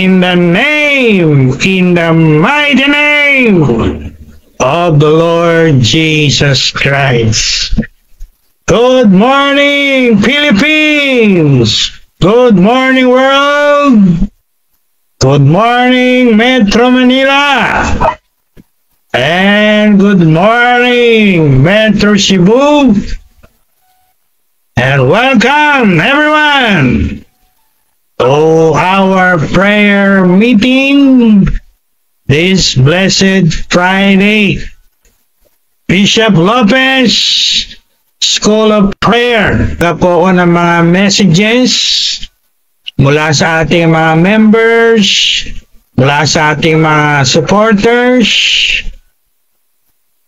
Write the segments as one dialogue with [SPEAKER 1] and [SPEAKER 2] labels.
[SPEAKER 1] in the mighty name of the Lord Jesus Christ. Good morning, Philippines! Good morning, world! Good morning, Metro Manila! And good morning, Metro Cebu! And welcome, everyone, to our prayer meeting this blessed Friday. Bishop Lopez, School of Prayer. Kapo ko ng mga messages mula sa ating mga members, mula sa ating mga supporters,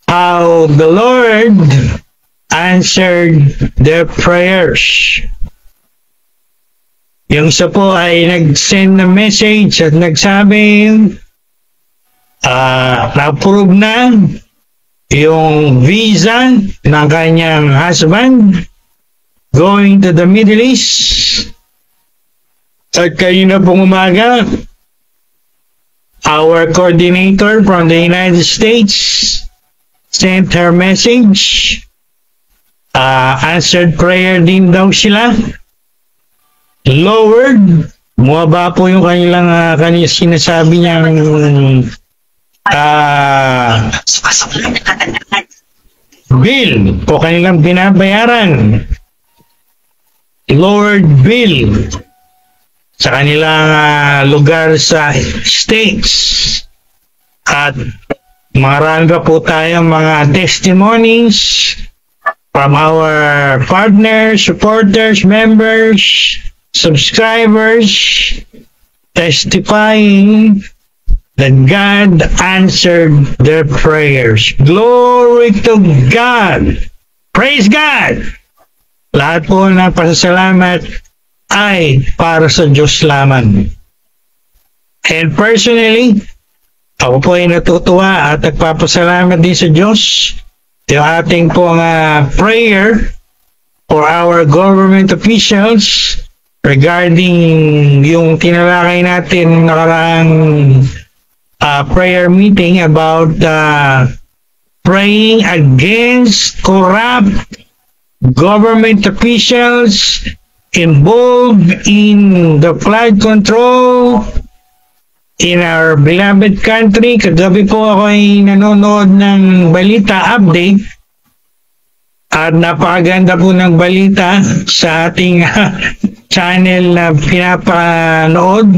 [SPEAKER 1] how the Lord answered their prayers. Yung isa po ay nag-send na message at nagsabi, na-approve na yung visa ng kanyang husband going to the Middle East. At kanina pong umaga, our coordinator from the United States sent her message. Answered prayer din daw sila. Lowered. Bumaba po yung kanilang sinasabi niyang bill o kanilang binabayaran. Lowered bill sa kanilang lugar sa states. At marami pa po tayong mga testimonies from our partners, supporters, members, subscribers, testifying that God answered their prayers. Glory to God! Praise God! Lahat po ng pasasalamat ay para sa Diyos lamang. And personally, ako po ay natutuwa at nagpapasalamat din sa Diyos. Yung ating pong prayer for our government officials regarding yung tinalakay natin nakaraang prayer meeting about praying against corrupt government officials involved in the flood control in our beloved country. Kagabi po ako ay nanonood ng balita update at napakaganda po ng balita sa ating channel na pinapanood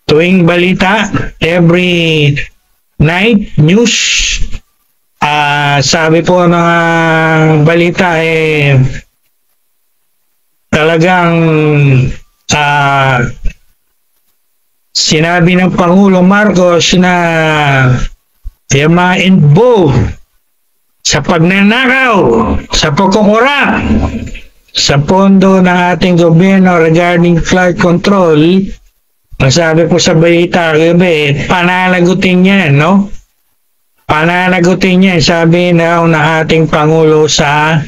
[SPEAKER 1] tuwing balita every night news. Sabi po ng balita talagang sinabi ng Pangulong Marcos na yung mga involved sa pagnanakaw, sa pagkukurap sa pondo ng ating gobyerno regarding flood control, masabi po sa balita gabi, pananagutin yan, no? Pananagutin yan, sabi na ating Pangulo sa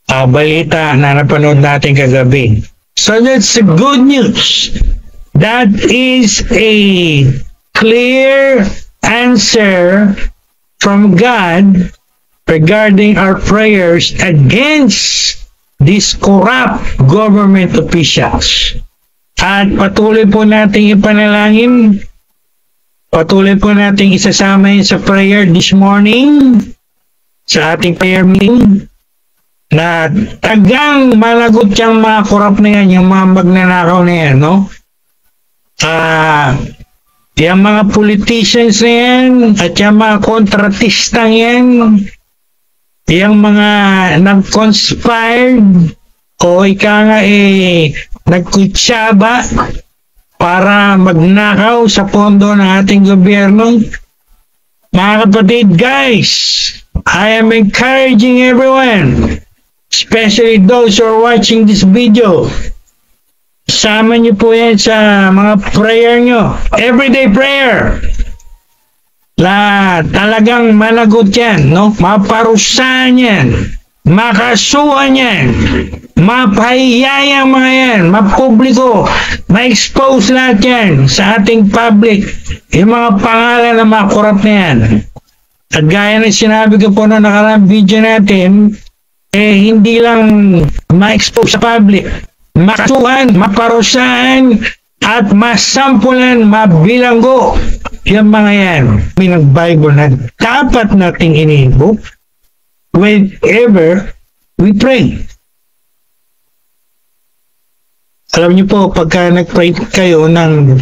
[SPEAKER 1] balita na napanood natin kagabi. So that's the good news. That is a clear answer from God regarding our prayers against these corrupt government officials. At patuloy po nating ipanalangin, patuloy po nating isasama yun sa prayer this morning, sa ating prayer meeting, na tagang malagot yung mga corrupt na yan, yung mga magnanakaw na yan, no? Yung mga politicians na yan at yung mga kontratistang yan, yung mga nag-conspired o ika nga nagkutsaba para magnakaw sa pondo ng ating gobyerno. Mga kapatid, guys, I am encouraging everyone, especially those who are watching this video, sama niyo po yan sa mga prayer nyo. Everyday prayer. Talagang malagot yan, no? Maparusahan yan. Makasuhan yan. Mapahiya yung mga yan, mapubliko, ma-expose lahat yan sa ating public, yung mga pangalan ng mga korap na yan. At gaya ng sinabi ko po na nakaraang video natin, hindi lang ma-expose sa public, makasuhan, maparusahan, at masampulan, mabilanggo yung mga yan. May nag-Bible na dapat nating iniinvoke whenever we pray. Alam niyo po, pagka nag-pray kayo ng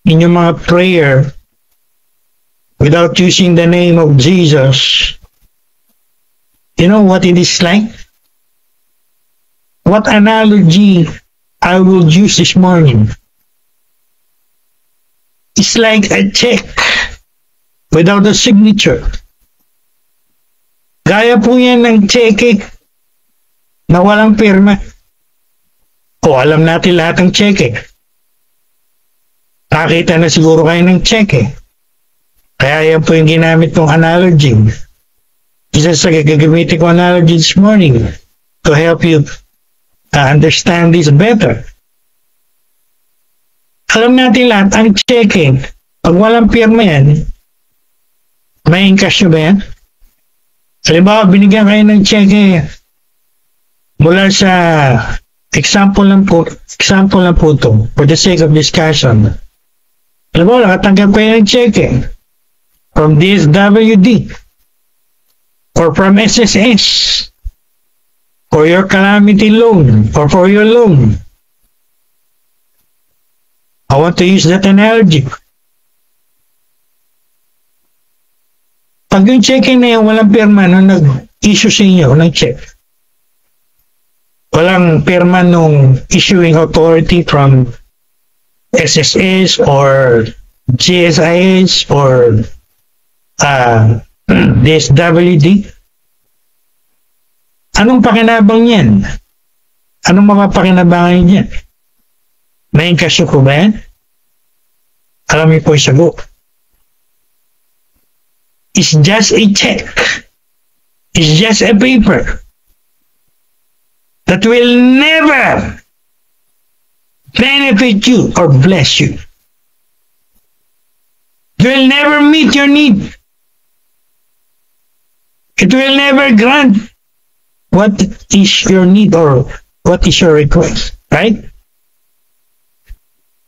[SPEAKER 1] inyong mga prayer without using the name of Jesus, you know what it is like? What analogy I will use this morning? It's like a check without a signature. Gaya po yan ng cheque na walang pirma. O alam natin lahat ng cheque. Nakita na siguro kayo ng cheque. Kaya yan po yung ginamit kong analogy. Isa sa gagamitin ko analogy this morning to help you understand this better. Alam natin lahat, ang cheque, pag walang pirma yan, may encash nyo ba yan? Halimbawa, binigyan kayo ng cheque mula sa example lang po ito, for the sake of discussion. Halimbawa, nakatanggap kayo ng cheque from DSWD or from SSS for your calamity loan or for your loan. I want to use that analogy. Pag yung cheque na yan, walang pirma nung nag-issue sa inyo ng check. Walang pirma nung issuing authority from SSS or GSIS or DSWD. Anong pakinabang yan? Anong mapapakinabangan yan? May kasyo po ba yan? Alam niyo po yung sagot. It's just a check. It's just a paper that will never benefit you or bless you. It will never meet your need. It will never grant what is your need or what is your request, right?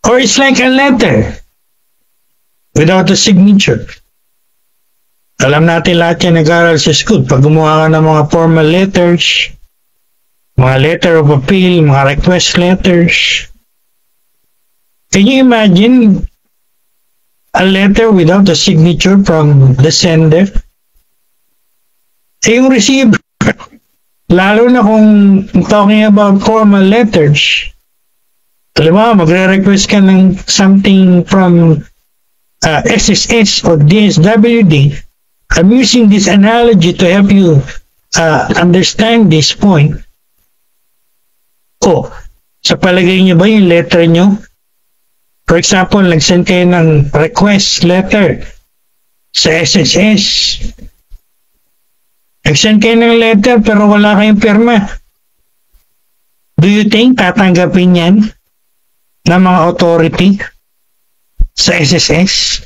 [SPEAKER 1] Or it's like a letter without a signature. Alam natin lahat yan nag-aral sa school. Pag gumawa ka ng mga formal letters, mga letter of appeal, mga request letters, can you imagine a letter without a signature from the sender? Yung receiver, lalo na kung talking about formal letters, alam mo, magre-request ka ng something from SSS or DSWD. I'm using this analogy to help you understand this point. Sa palagay niyo ba yung letter niyo? For example, nag-send kayo ng request letter sa SSS. Nag-send kayo ng letter pero wala kayong pirma. Do you think tatanggapin yan ng mga authority sa SSS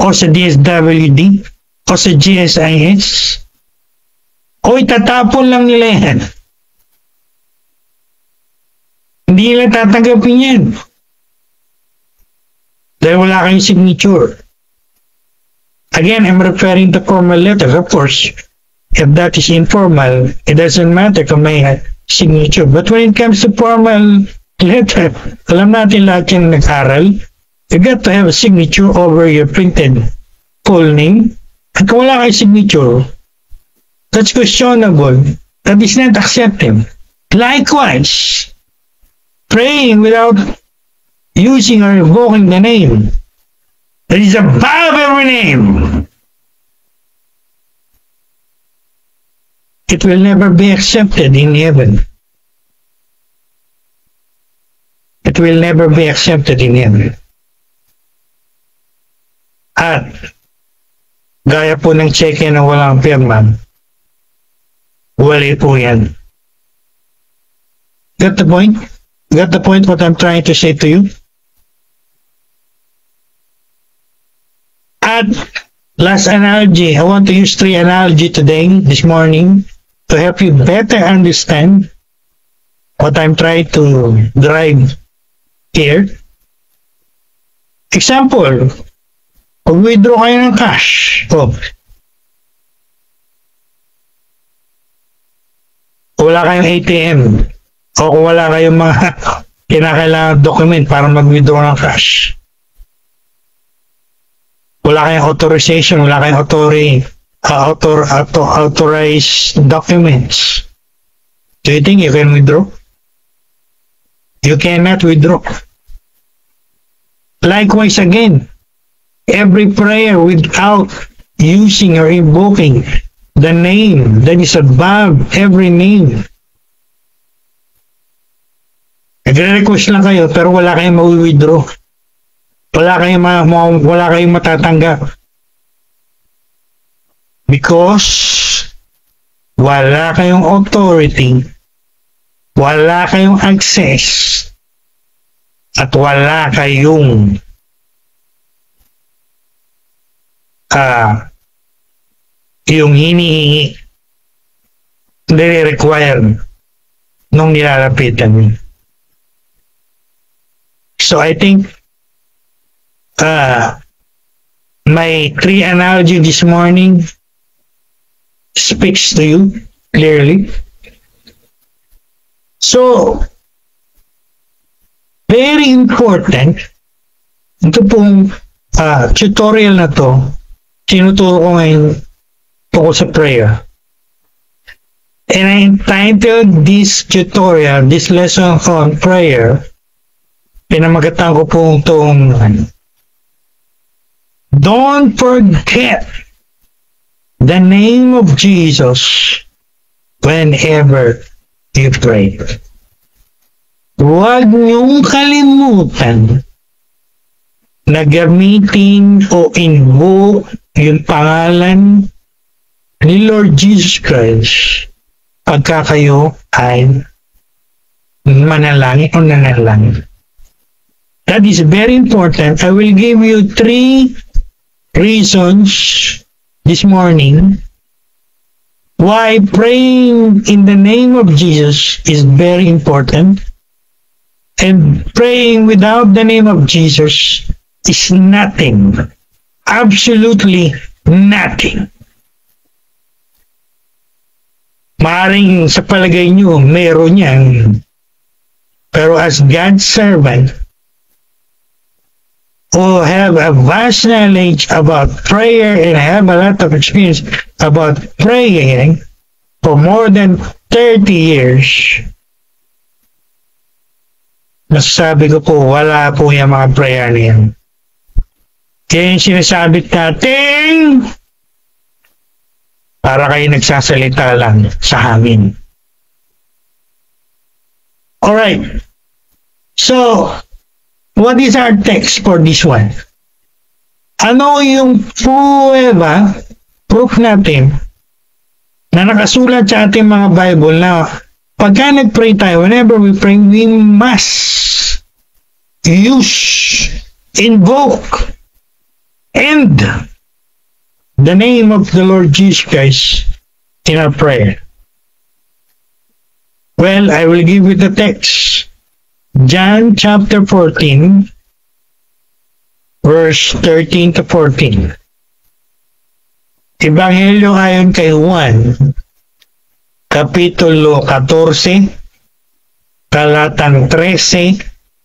[SPEAKER 1] o sa DSWD o sa GSIS? O itatapon lang nila yan? Hindi nila tatanggapin yan dahil wala kayong signature. Again, I'm referring to formal letters. Of course, if that is informal, it doesn't matter kung may signature. But when it comes to formal letter, alam natin lahat yung nag-aral, you got to have a signature over your printed full name. At kung wala kayong signature, that's questionable. That is not accepted. Likewise, praying without using or invoking the name that is above every name, it will never be accepted in heaven. It will never be accepted in heaven. At gaya po ng cheque na walang pirma, wali po yan. Got the point? Got the point what I'm trying to say to you? At last analogy, I want to use 3 analogy today, this morning, to help you better understand what I'm trying to drive here. Example, pag withdraw kayo ng cash, wala kayong ATM, o kung wala kayong mga kinakailangan document para mag-withdraw ng cash, wala kayong authorization, wala kayong authorized documents, do you think you can withdraw? You cannot withdraw. Likewise again, every prayer without using or invoking the name that is above every name. Nagre-request lang kayo pero wala kayong ma-withdraw. Wala kayong matatanggap. Because wala kayong authority, wala kayong access, at wala kayong yung hinihingi, nire-require nung nilalapitan niyo. So I think my 3 analogy this morning speaks to you clearly. So, very important, ito pong tutorial na to, tinuturo ko ngayon tungkol sa prayer. And I entitled this tutorial, this lesson on prayer, pinamagatan ko pong itong don't forget the name of Jesus whenever you pray. Huwag niyong kalimutan na gamitin o invoke yung pangalan ni Lord Jesus Christ pagka kayo ay manalangin o nanalangin. That is very important. I will give you 3 reasons this morning why praying in the name of Jesus is very important, and praying without the name of Jesus is nothing. Absolutely nothing. Maaring sa palagay nyo, meron yan. Pero as God's servant, who have a vast knowledge about prayer and have a lot of experience about praying for more than 30 years, nasasabi ko po, wala po yung mga prayer na yan. Kaya yung sinasabit natin, para kayo nagsasalita lang sa hangin. Alright. So, what is our text for this one? Ano yung proof natin na nakasulat sa ating mga Bible na pagka nag-pray tayo, whenever we pray, we must use, invoke, and the name of the Lord Jesus Christ in our prayer. Well, I will give you the text. John chapter 14, verse 13 to 14. Ebanghelyo ayon kay Juan, kapitulo 14, talatang 13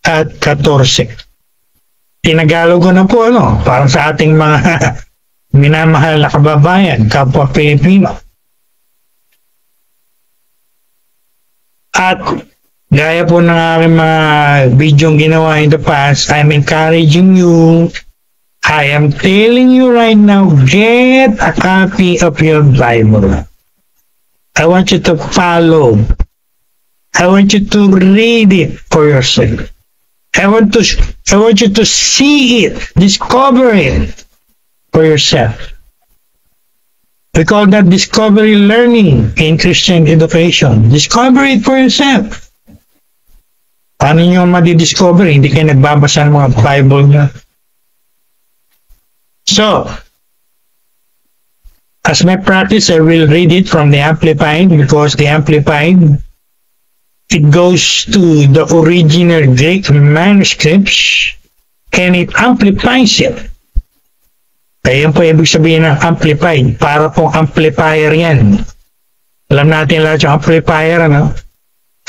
[SPEAKER 1] at 14. Tinagalog ko na po, para sa ating mga minamahal na kababayan, kapwa Pilipino. At gaya po ng aking mga bidyong ginawa in the past, I'm encouraging you, I am telling you right now, get a copy of your Bible. I want you to follow. I want you to read it for yourself. I want you to see it, discover it for yourself. We call that discovery learning in Christian education. Discover it for yourself. Paano nyo madidiscover? Hindi kayo nagbabasa ng mga Bible nyo. So, as my practice, I will read it from the Amplified because the Amplified, it goes to the original Greek manuscripts and it amplifies it. Kaya yan po ibig sabihin ng amplified. Para pong amplifier yan. Alam natin lahat yung amplifier, ano?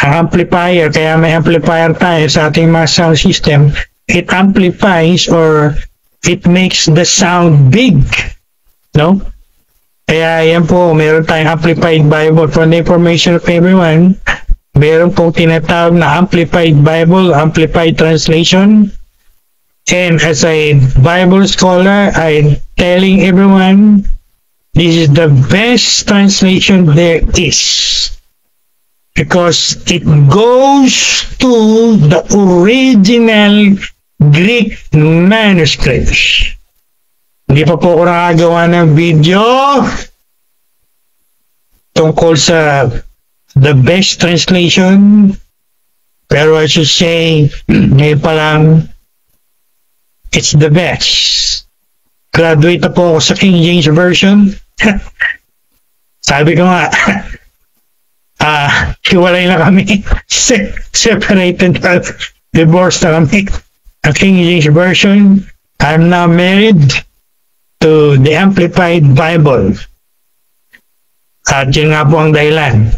[SPEAKER 1] Ang amplifier, kaya may amplifier tayo sa ating mga sound system, it amplifies or it makes the sound big. No? Kaya yan po, meron tayong Amplified Bible. For the information of everyone, meron pong tinatawag na Amplified Bible, Amplified Translation. And as a Bible scholar, I'm telling everyone, this is the best translation there is. Because it goes to the original Greek manuscripts. Hindi pa po ako nakagawa ng video tungkol sa the best translation. Pero I should say, ngayon pa lang, it's the best. Graduate na po ako sa King James Version. Sabi ko nga, hiwalay na kami. Separated na, divorced na kami. Ang King James Version, I'm now married to the Amplified Bible. At yun nga po ang dahilan.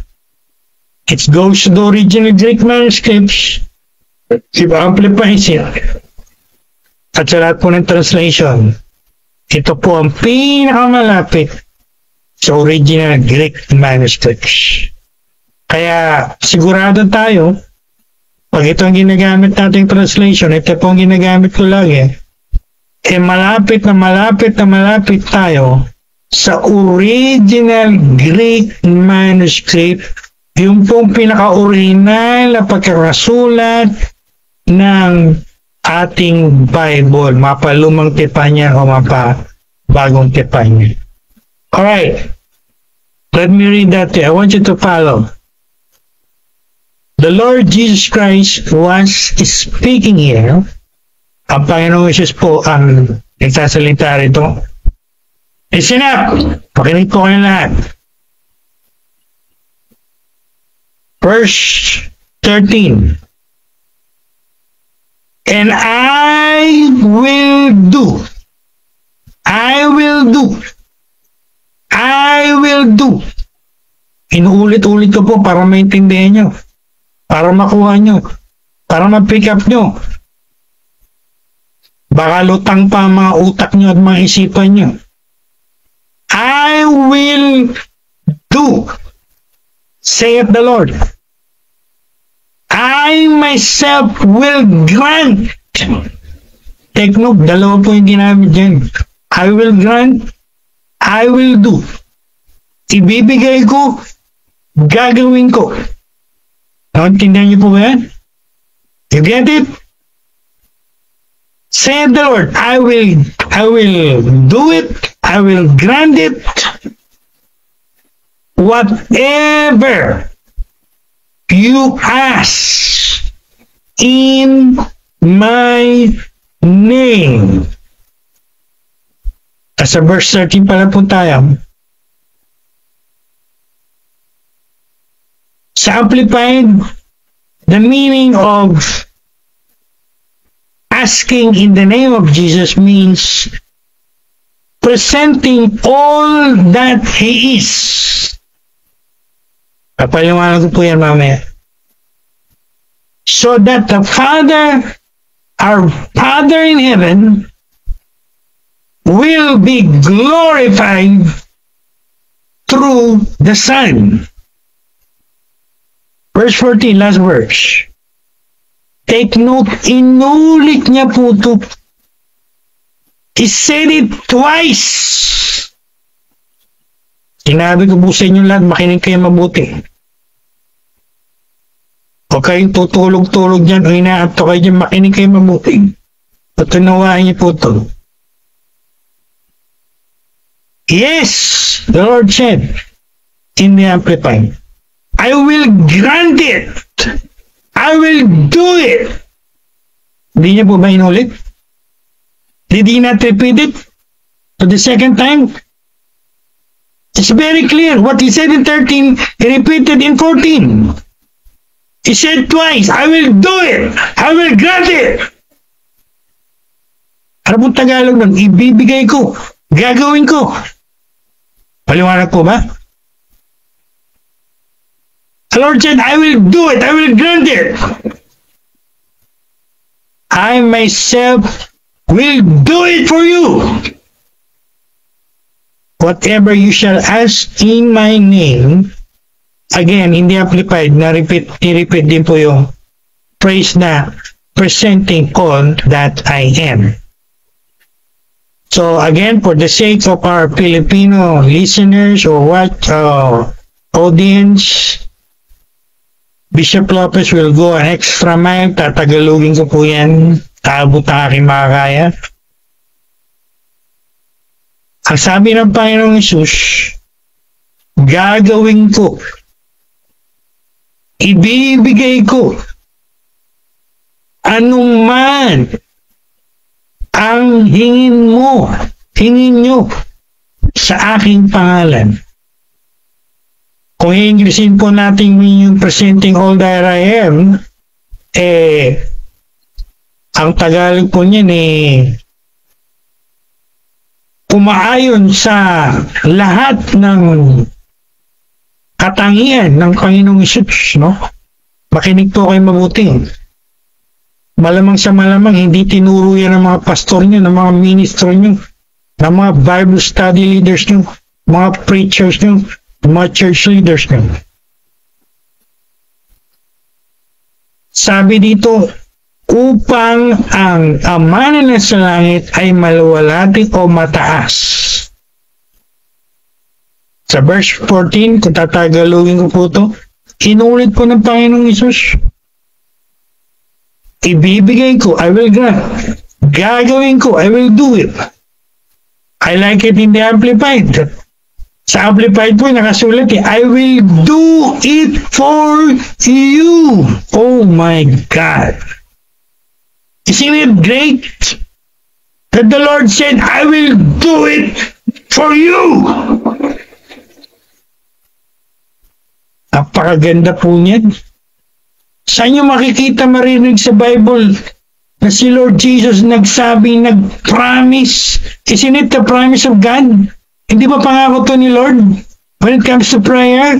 [SPEAKER 1] It goes to the original Greek manuscripts. It amplifies it. At sa lahat po ng translation, ito po ang pinakamalapit sa original Greek manuscripts. Kaya sigurado tayo, pag ito ang ginagamit nating translation, ito po ang ginagamit ko lagi, malapit na malapit tayo sa original Greek manuscript, yung pong pinaka-original na pagkakasulat ng ating Bible, mapalumang tipan niya o mapabagong tipan niya. Alright, let me read that here. I want you to follow. The Lord Jesus Christ was speaking here. Ang Panginoong Jesus po ang nagsasalita rito. Listen up! Pakinig po kayo lahat. Verse 13. And I will do. Inuulit-ulit ko po para maintindihan nyo. Para makuha nyo. Para ma-pick up nyo. Baka lutang pa ang mga utak nyo at mga isipan nyo. I will do, saith the Lord. I myself will grant. Take note, dalawa po yung ginamit dyan. I will grant, I will do. Ibibigay ko, gagawin ko. Naintindihan niyo po ba yan? You get it? Saith the Lord, I will do it, I will grant it. Whatever you ask in my name. Sa verse 13 pala po tayo. Sa Amplified, the meaning of asking in the name of Jesus means presenting all that He is. Papaliwanag ko po yan mamaya. So that the Father, our Father in heaven, will be glorified through the Son. Verse 14, last verse. Take note, inulit niya po ito. He said it twice. Sinabi ko po sa inyo lahat, makinig kayo mabuti. Huwag kayong tutulog-tulog dyan o inaanto kayo dyan, makinig kayo mabuti. Patunawain niyo po ito. Yes, the Lord said in the Amplified, I will grant it. I will do it. Hindi niya po ba inulit? Did he not repeat it for the second time? It's very clear. What he said in 13, he repeated in 14. He said twice, I will do it. I will grant it. Ano pong Tagalog nun? Ibibigay ko. Gagawin ko. Paliwanag po ba? The Lord said, I will do it. I will grant it. I myself will do it for you. Whatever you shall ask in my name, again, hindi amplified, i-repeat din po yung phrase na presenting all that I am. So again, for the sake of our Filipino listeners or audience, Bishop Lopez will go an extra mile. Tatagalogin ko po yan. Taabot ang aking makakaya. Ang sabi ng Panginoong Hesus, gagawin ko, ibibigay ko, anuman ang hingin mo, hingin nyo sa aking pangalan. Kung i-Inglesin po natin yung presenting all that I am, ang Tagalog po niyan umaayon sa lahat ng katangian ng Panginoong Hesus, no? Makinig po kayo mabuti. Malamang sa malamang, hindi tinuro yan ng mga pastor nyo, ng mga ministro nyo, ng mga Bible study leaders nyo, mga preachers nyo, mga church leaders nyo. Sabi dito, upang ang Ama na nasa langit ay maluwalhati o mataas. Sa verse 14, kung tatagalogin ko po ito, inulit po ng Panginoong Hesus, ibibigay ko, I will grant. Gagawin ko, I will do it. I like it in the Amplified. Sa Amplified po, nakasulat I will do it for you. Oh my God. Isn't it great that the Lord said, I will do it for you? Napakaganda po niyan. Saan nyo makikita marinig sa Bible na si Lord Jesus nagsabi, nag-promise? Isn't it the promise of God? Hindi ba pangako to ni Lord when it comes to prayer?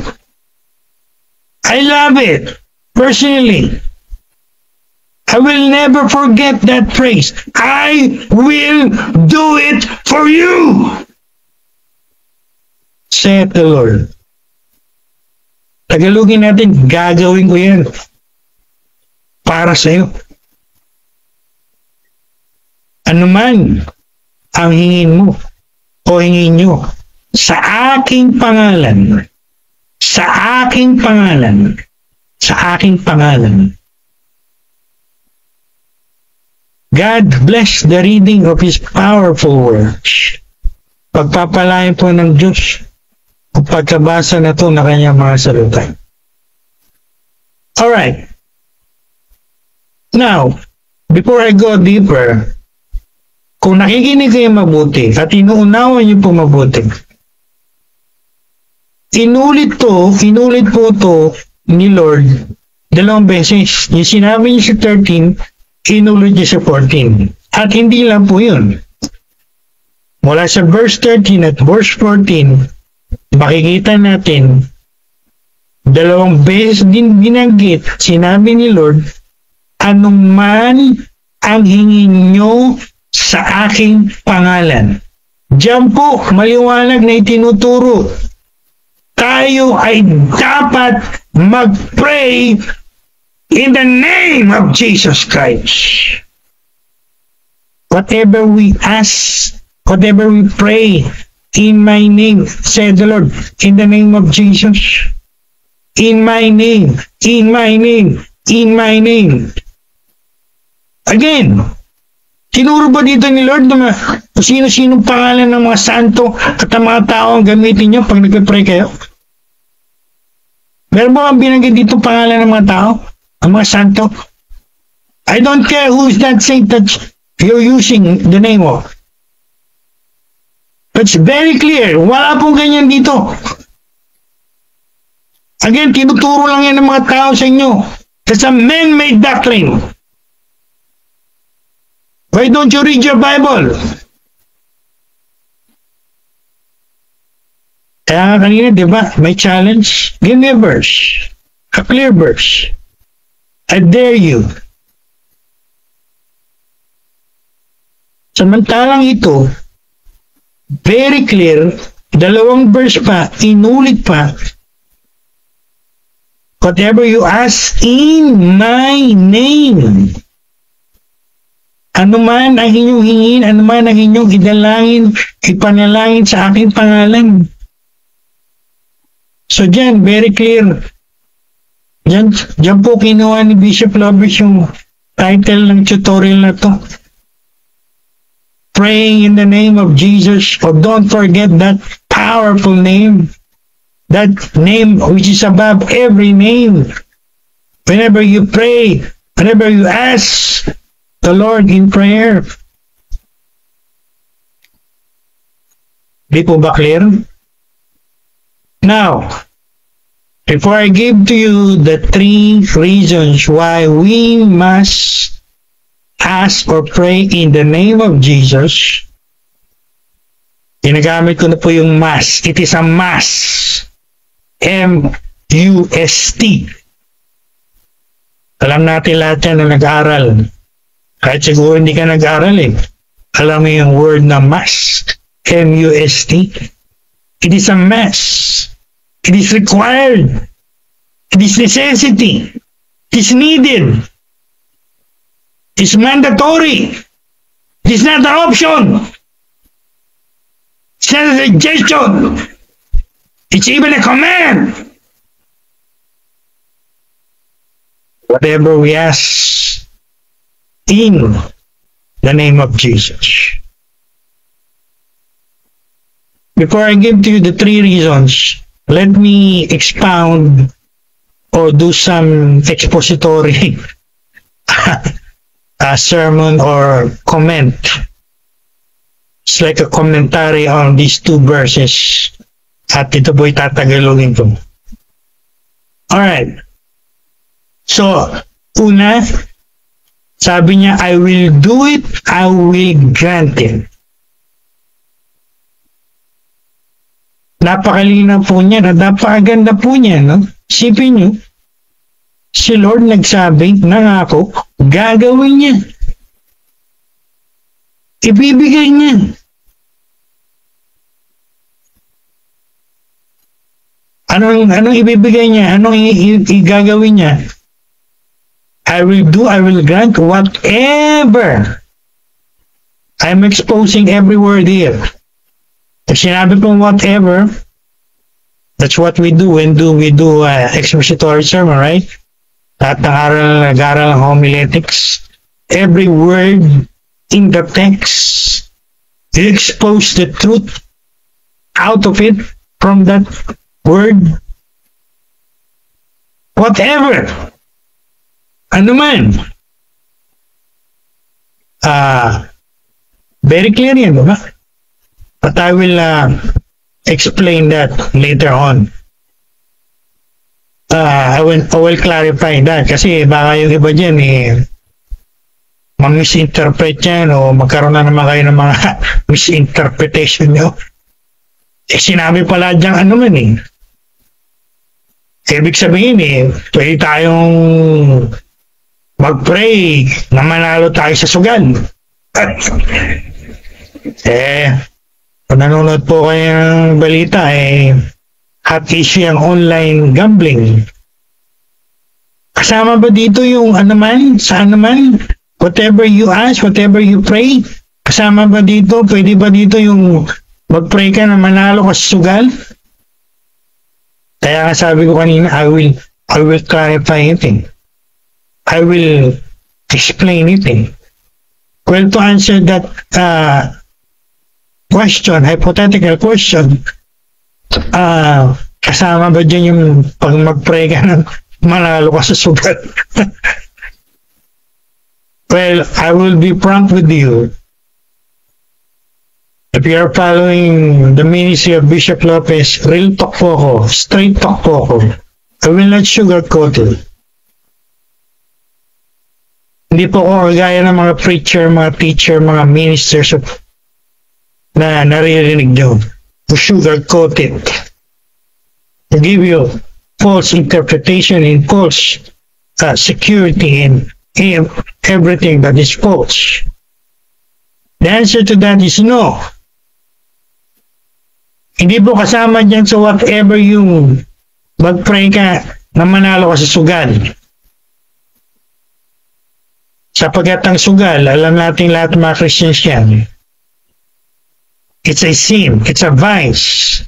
[SPEAKER 1] I love it. Personally, I will never forget that phrase. I will do it for you, saith the Lord. Tagalogin natin, gagawin ko yan para sa iyo. Ano man ang hingin mo o hingin nyo sa aking pangalan, sa aking pangalan, sa aking pangalan. God bless the reading of His powerful words. Pagpapalain po ng Diyos ang pagkabasa na ito na kanyang mga salita. Alright. Now, before I go deeper, kung nakikinig kayo mabuti at inuunawan niyo po mabuti, inulit po ito ni Lord dalawang beses. Yung sinabi niya sa 13, inulit niya sa 14. At hindi lang po yun. Mula sa verse 13 at verse 14, makikita natin, dalawang beses din binanggit, sinabi ni Lord, anuman ang hingin nyo sa aking pangalan. Diyan po, maliwanag na itinuturo. Tayo ay dapat mag-pray in the name of Jesus Christ. Whatever we ask, whatever we pray in my name, said the Lord, in the name of Jesus. In my name, in my name, in my name. Again, tinuro ba dito ni Lord na kung sino-sinong pangalan ng mga santo at ang mga tao ang gamitin nyo pag nagpipray kayo? Meron ba ang binanggit dito pangalan ng mga tao? Ang mga santo. I don't care who is that saint that you're using the name of. It's very clear. Wala pong ganyan dito. Again, tinuturo lang yan ng mga tao sa inyo. It's a man-made doctrine. Why don't you read your Bible? Kaya nga kanina, di ba, may challenge. Give me a verse. A clear verse. I dare you. Samantalang ito, very clear, dalawang verse pa, inulit pa, whatever you ask in my name. Ano man ang inyong hingin, ano man ang inyong idalangin, ipanalangin sa aking pangalan. So dyan, very clear. Dyan po kinuha ni Bishop Lovers yung title ng tutorial na to. Praying in the name of Jesus. Oh, don't forget that powerful name. That name which is above every name. Whenever you pray, whenever you ask the Lord in prayer. Di po ba clear? Now, before I give to you the 3 reasons why we must ask or pray in the name of Jesus, ginagamit ko na po yung must. It is a must. M-U-S-T. Alam natin lahat yan na nag-aaral. Kahit siguro hindi ka nag-aaral eh. Alam mo yung word na must. M-U-S-T. It is a must. It is required. It is necessity. It is needed. It is mandatory. It is not an option. It's not a suggestion. It's even a command. Whatever we ask in the name of Jesus. Before I give to you the 3 reasons, let me expound or do some expository sermon or comment. It's like a commentary on these 2 verses. At ito po'y tatagalogin ko. Alright. So, una, sabi niya, I will do it, I will grant it. Napakalinaw po niya, napakaganda po niya, no? Isipin niyo, si Lord nagsabi, nangako, gagawin niya. Ibibigay niya. Anong ibibigay niya? Anong igagawin niya? I will do, I will grant whatever. I'm exposing every word here. If sinabi kong whatever, that's what we do when we do expository sermon, right? At nag-aral ng homiletics. Every word in the text, you expose the truth out of it from that word. Whatever. Ano man. Very clear yan, diba? But I will explain that later on. I will clarify that kasi baka yung iba dyan ma-misinterpret yan o magkaroon na naman kayo ng mga misinterpretation nyo. Sinabi pala dyan ano man ibig sabihin pwede tayong mag-pray na manalo tayo sa sugal. Kung nanonood po kayo ng balita hot issue ang online gambling. Kasama ba dito yung anuman, sa anuman, whatever you ask, whatever you pray, kasama ba dito, pwede ba dito yung mag-pray ka na manalo ka sa sugal? Kaya nga sabi ko kanina, I will clarify it. I will explain it. Well, to answer that question, hypothetical question, kasama ba dyan yung pag mag-pray ka ng manalo ka sa sugal. Well, I will be frank with you. If you are following the ministry of Bishop Lopez, real talk po ako, straight talk po ako. I will not sugarcoat it. Hindi po ako kagaya ng mga preacher, mga teacher, mga ministers na naririnig nyo. To sugarcoat it. To give you false interpretation and false security and everything that is false. The answer to that is no. Hindi po kasama dyan sa whatever yung mag-pray ka na manalo ka sa sugal. Sapagkat ang sugal, alam natin lahat mga Christians yan, it's a sin, it's a vice.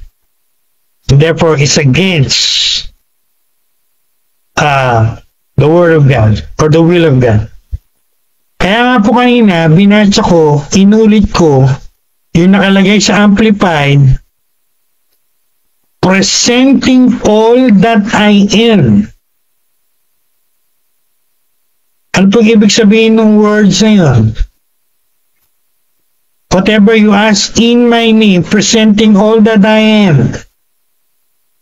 [SPEAKER 1] Therefore, it's against the Word of God or the will of God. Kaya nga po kanina, binasa ko, inulit ko, yung nakalagay sa Amplified, presenting all that I am. Ano pong ibig sabihin ng words na yun? Whatever you ask in my name, presenting all that I am.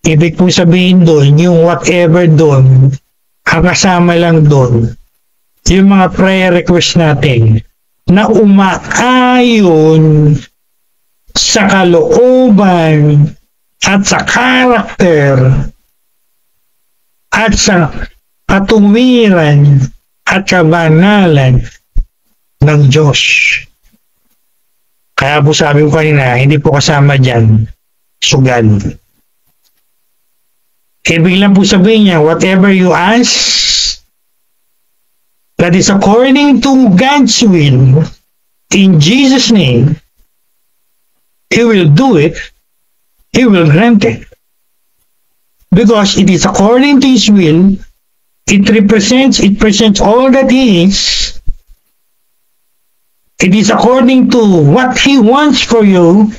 [SPEAKER 1] Ibig pong sabihin doon, yung whatever doon, ang kasama lang doon, yung mga prayer request natin, na umaayon sa kalooban at sa karakter at sa katuwiran at kabanalan ng Diyos. Kaya po sabi ko kanina, hindi po kasama dyan sugal. Ibig lang po sabihin niya, whatever you ask, that is according to God's will, in Jesus' name, He will do it, He will grant it. Because it is according to His will, it presents all that He is. It is according to what He wants for you.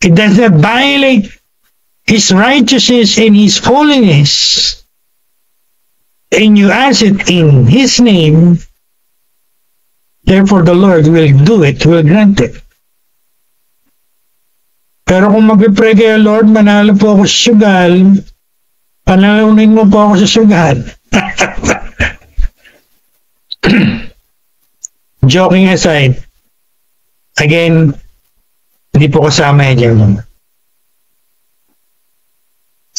[SPEAKER 1] It does not violate His righteousness and His holiness. And you ask it in His name, therefore the Lord will do it, will grant it. Pero kung mag-pray kayo, Lord, manalo po ako sa sugal, panalunin mo po ako sa sugal. Joking aside, again, hindi po kasama yan.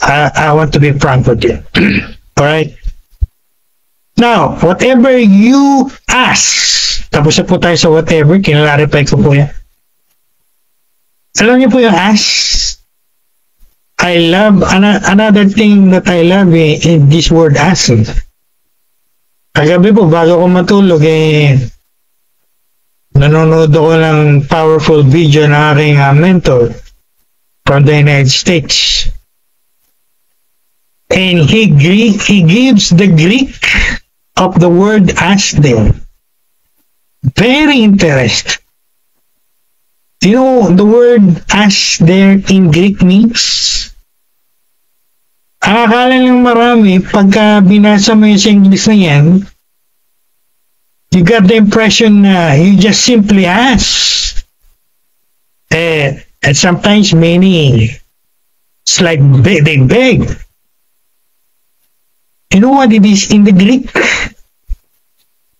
[SPEAKER 1] I want to be frank with you. Alright? Now, whatever you ask, tapos na po tayo sa whatever, kinalarify ko po yan. Alam niyo po yung ask? I love, another thing that I love is this word ask. Kagabi po, bago ko matulog, nanonood ako ng powerful video ng aking mentor from the United States. And he gives the Greek of the word ask there. Very interesting. You know, the word ask there in Greek means? Ang akala ng marami, pagka binasa mo yung sa English na yan, you got the impression na you just simply ask. And sometimes many, it's like they beg. You know what it is in the Greek?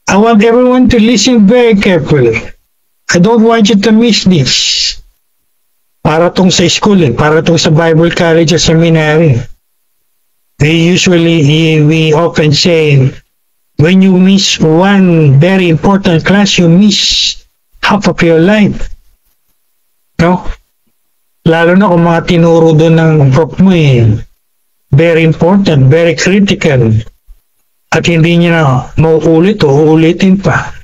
[SPEAKER 1] I want everyone to listen very carefully. I don't want you to miss this. Para tong sa school, para tong sa Bible college or seminary. We often say, when you miss one very important class, you miss half of your life. No? Lalo na kung mga tinuro doon ng prof mo very important, very critical. At hindi niya na mauulit o uulitin pa.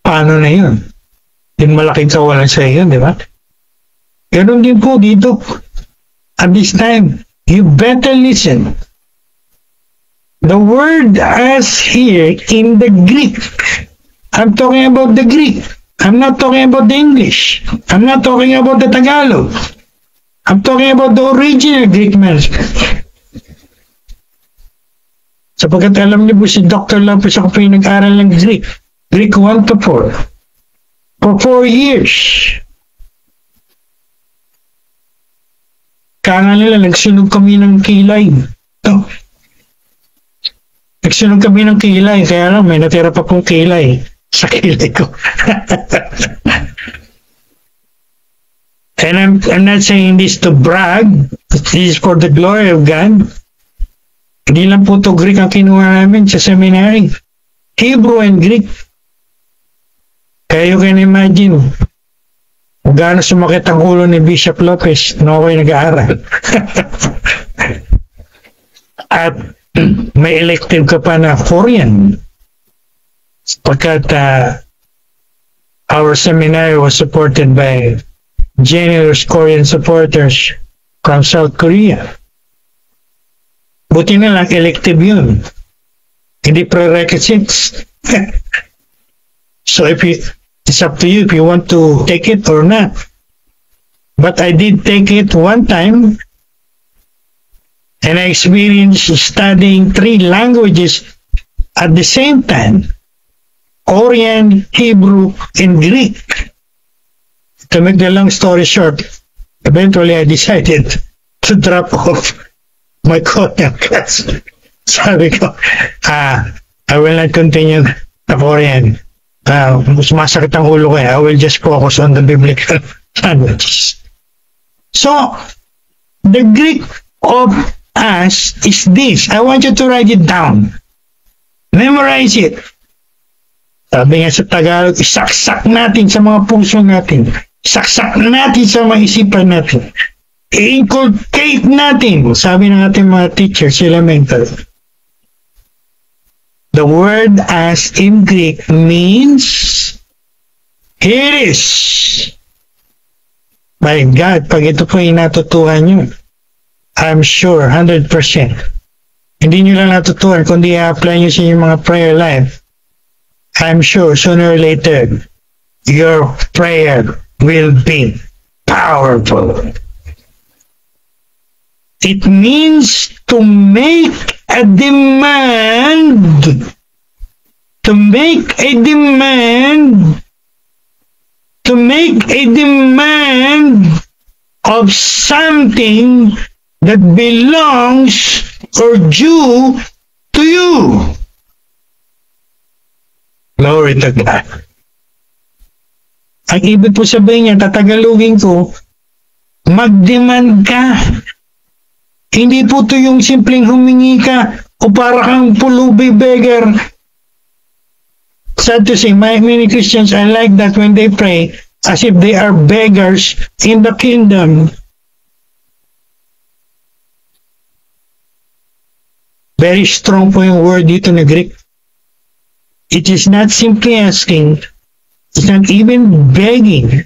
[SPEAKER 1] Paano na yun? Yung malaking kawalan sa iyo, di ba? Ganun din po dito. At this time, you better listen. The word as here in the Greek, I'm talking about the Greek. I'm not talking about the English. I'm not talking about the Tagalog. I'm talking about the original Greek manuscript. Sapagkat alam niyo po si Dr. Lopez ako po yung nag-aral ng Greek. Greek 1 to 4. For 4 years. Kaya nila, nagsunog kami ng kilay. No. Nagsunog kami ng kilay, kaya lang may natira pa pong kilay sa kilay ko. And I'm not saying this to brag. This is for the glory of God. Hindi lang po to Greek ang kinuha namin sa seminary. Hebrew and Greek. Kaya you can imagine kung gaano sumakit ang ulo ni Bishop Lopez na ako'y nag-aaral. At may elective ka pa na Korean. Pagkat our seminary was supported by generous Korean supporters from South Korea. Buti na lang, elective yun. Hindi prerequisites. So it's up to you if you want to take it or not. But I did take it one time, and I experienced studying 3 languages at the same time. Korean, Hebrew, and Greek. To make the long story short, eventually I decided to drop off my Korean class. Sabi ko, I will not continue the Korean. Mas masakit ang ulo ko. I will just focus on the biblical languages. So, the Greek of us is this. I want you to write it down. Memorize it. Sabi nga sa Tagalog, isaksak natin sa mga puso natin. Saksak natin sa mga isipan natin. I-inculcate natin, sabi ng ating mga teachers, elementary. The word as in Greek means, here it is. My God, pag ito po yung natutuhan nyo, I'm sure, 100%. Hindi nyo lang natutuhan, kundi i-apply nyo sa inyong mga prayer life. I'm sure, sooner or later, your prayer will be powerful. It means to make a demand. To make a demand. To make a demand of something that belongs or due to you. Glory to God. Ang ibig po sabihin niya, tatagalugin ko, mag-demand ka. Hindi po ito yung simpleng humingi ka o para kang pulubi beggar. Sad to say, many Christians are like that when they pray as if they are beggars in the kingdom. Very strong po yung word dito na Greek. It is not simply asking, it's not even begging.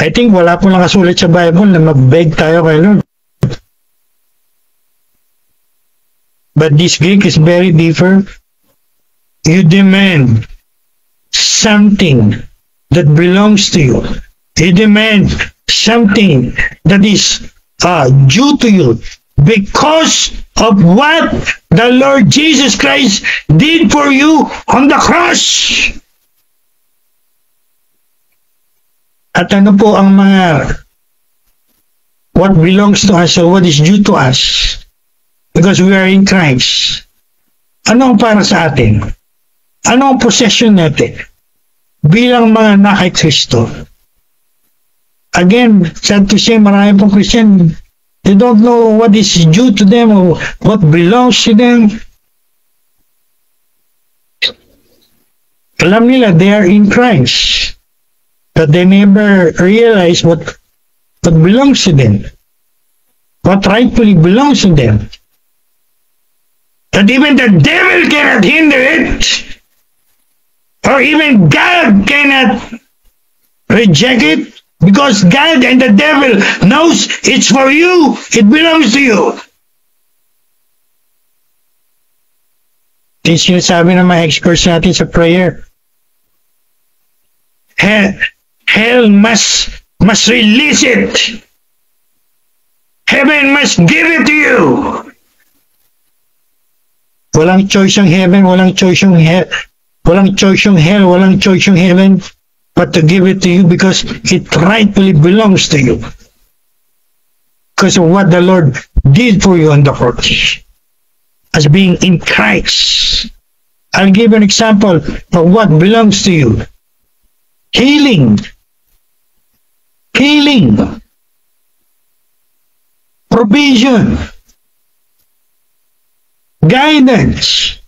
[SPEAKER 1] I think wala po nakasulat sa Bible na mag-beg tayo kay Lord. But this Greek is very different. You demand something that belongs to you. You demand something that is due to you because of what the Lord Jesus Christ did for you on the cross. At ano po ang mga what belongs to us or what is due to us? Because we are in Christ. Ano ang para sa atin? Ano ang possession natin? Bilang mga na kay Kristo. Again, sad to say, marami pong Christian, they don't know what is due to them or what belongs to them. Alam nila, they are in Christ. But they never realize what belongs to them. What rightfully belongs to them. That even the devil cannot hinder it, or even God cannot reject it, because God and the devil knows it's for you, it belongs to you. Ito yung sinasabi ng mga experts natin sa prayer. Hell must release it. Heaven must give it to you. Walang choice yung heaven, walang choice yung hell, walang choice yung hell, walang choice yung heaven, but to give it to you because it rightfully belongs to you. Because of what the Lord did for you on the cross. As being in Christ. I'll give an example of what belongs to you. Healing. Healing. Provision. Guidance.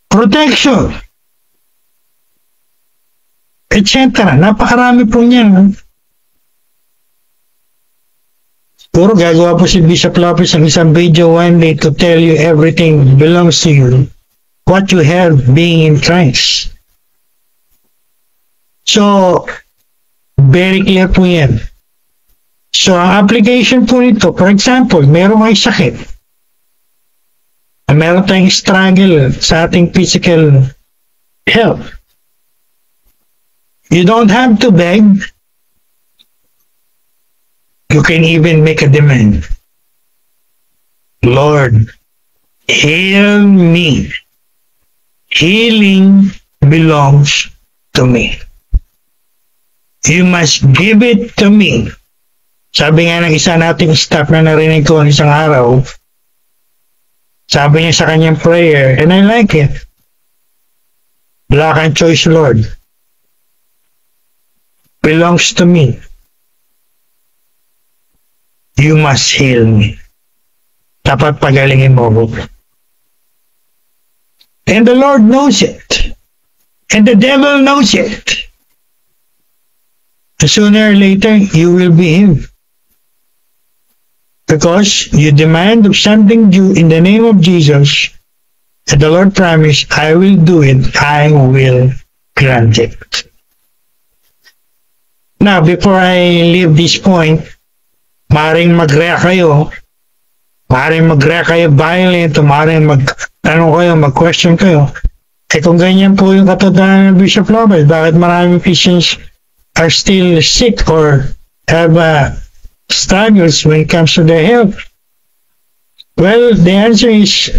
[SPEAKER 1] Protection. Etc. Napakarami po niyan. Puro gagawa po si Bishop Lopez ng isang video one day to tell you everything belongs to you. What you have being in Christ. So, very clear po yan. So, ang application po nito, for example, meron kayong sakit. Meron tayong struggle sa ating physical health. You don't have to beg. You can even make a demand. Lord, heal me. Healing belongs to me. You must give it to me. Sabi nga ng isa nating staff na narinig ko isang araw, sabi niya sa kanyang prayer, and I like it. Wala kang choice, Lord. Belongs to me. You must heal me. Dapat pagalingin mo ko. And the Lord knows it. And the devil knows it. Sooner or later, you will be healed. Because you demand of something due in the name of Jesus, and the Lord promised, I will do it, I will grant it. Now, before I leave this point, maaaring mag-react kayo, violent, maaaring mag-tanong kayo, mag-question kayo. Eh kung ganyan po yung katotohanan ng Bishop Lopez, bakit maraming Christians are still sick or have struggles when it comes to their health? Well, the answer is,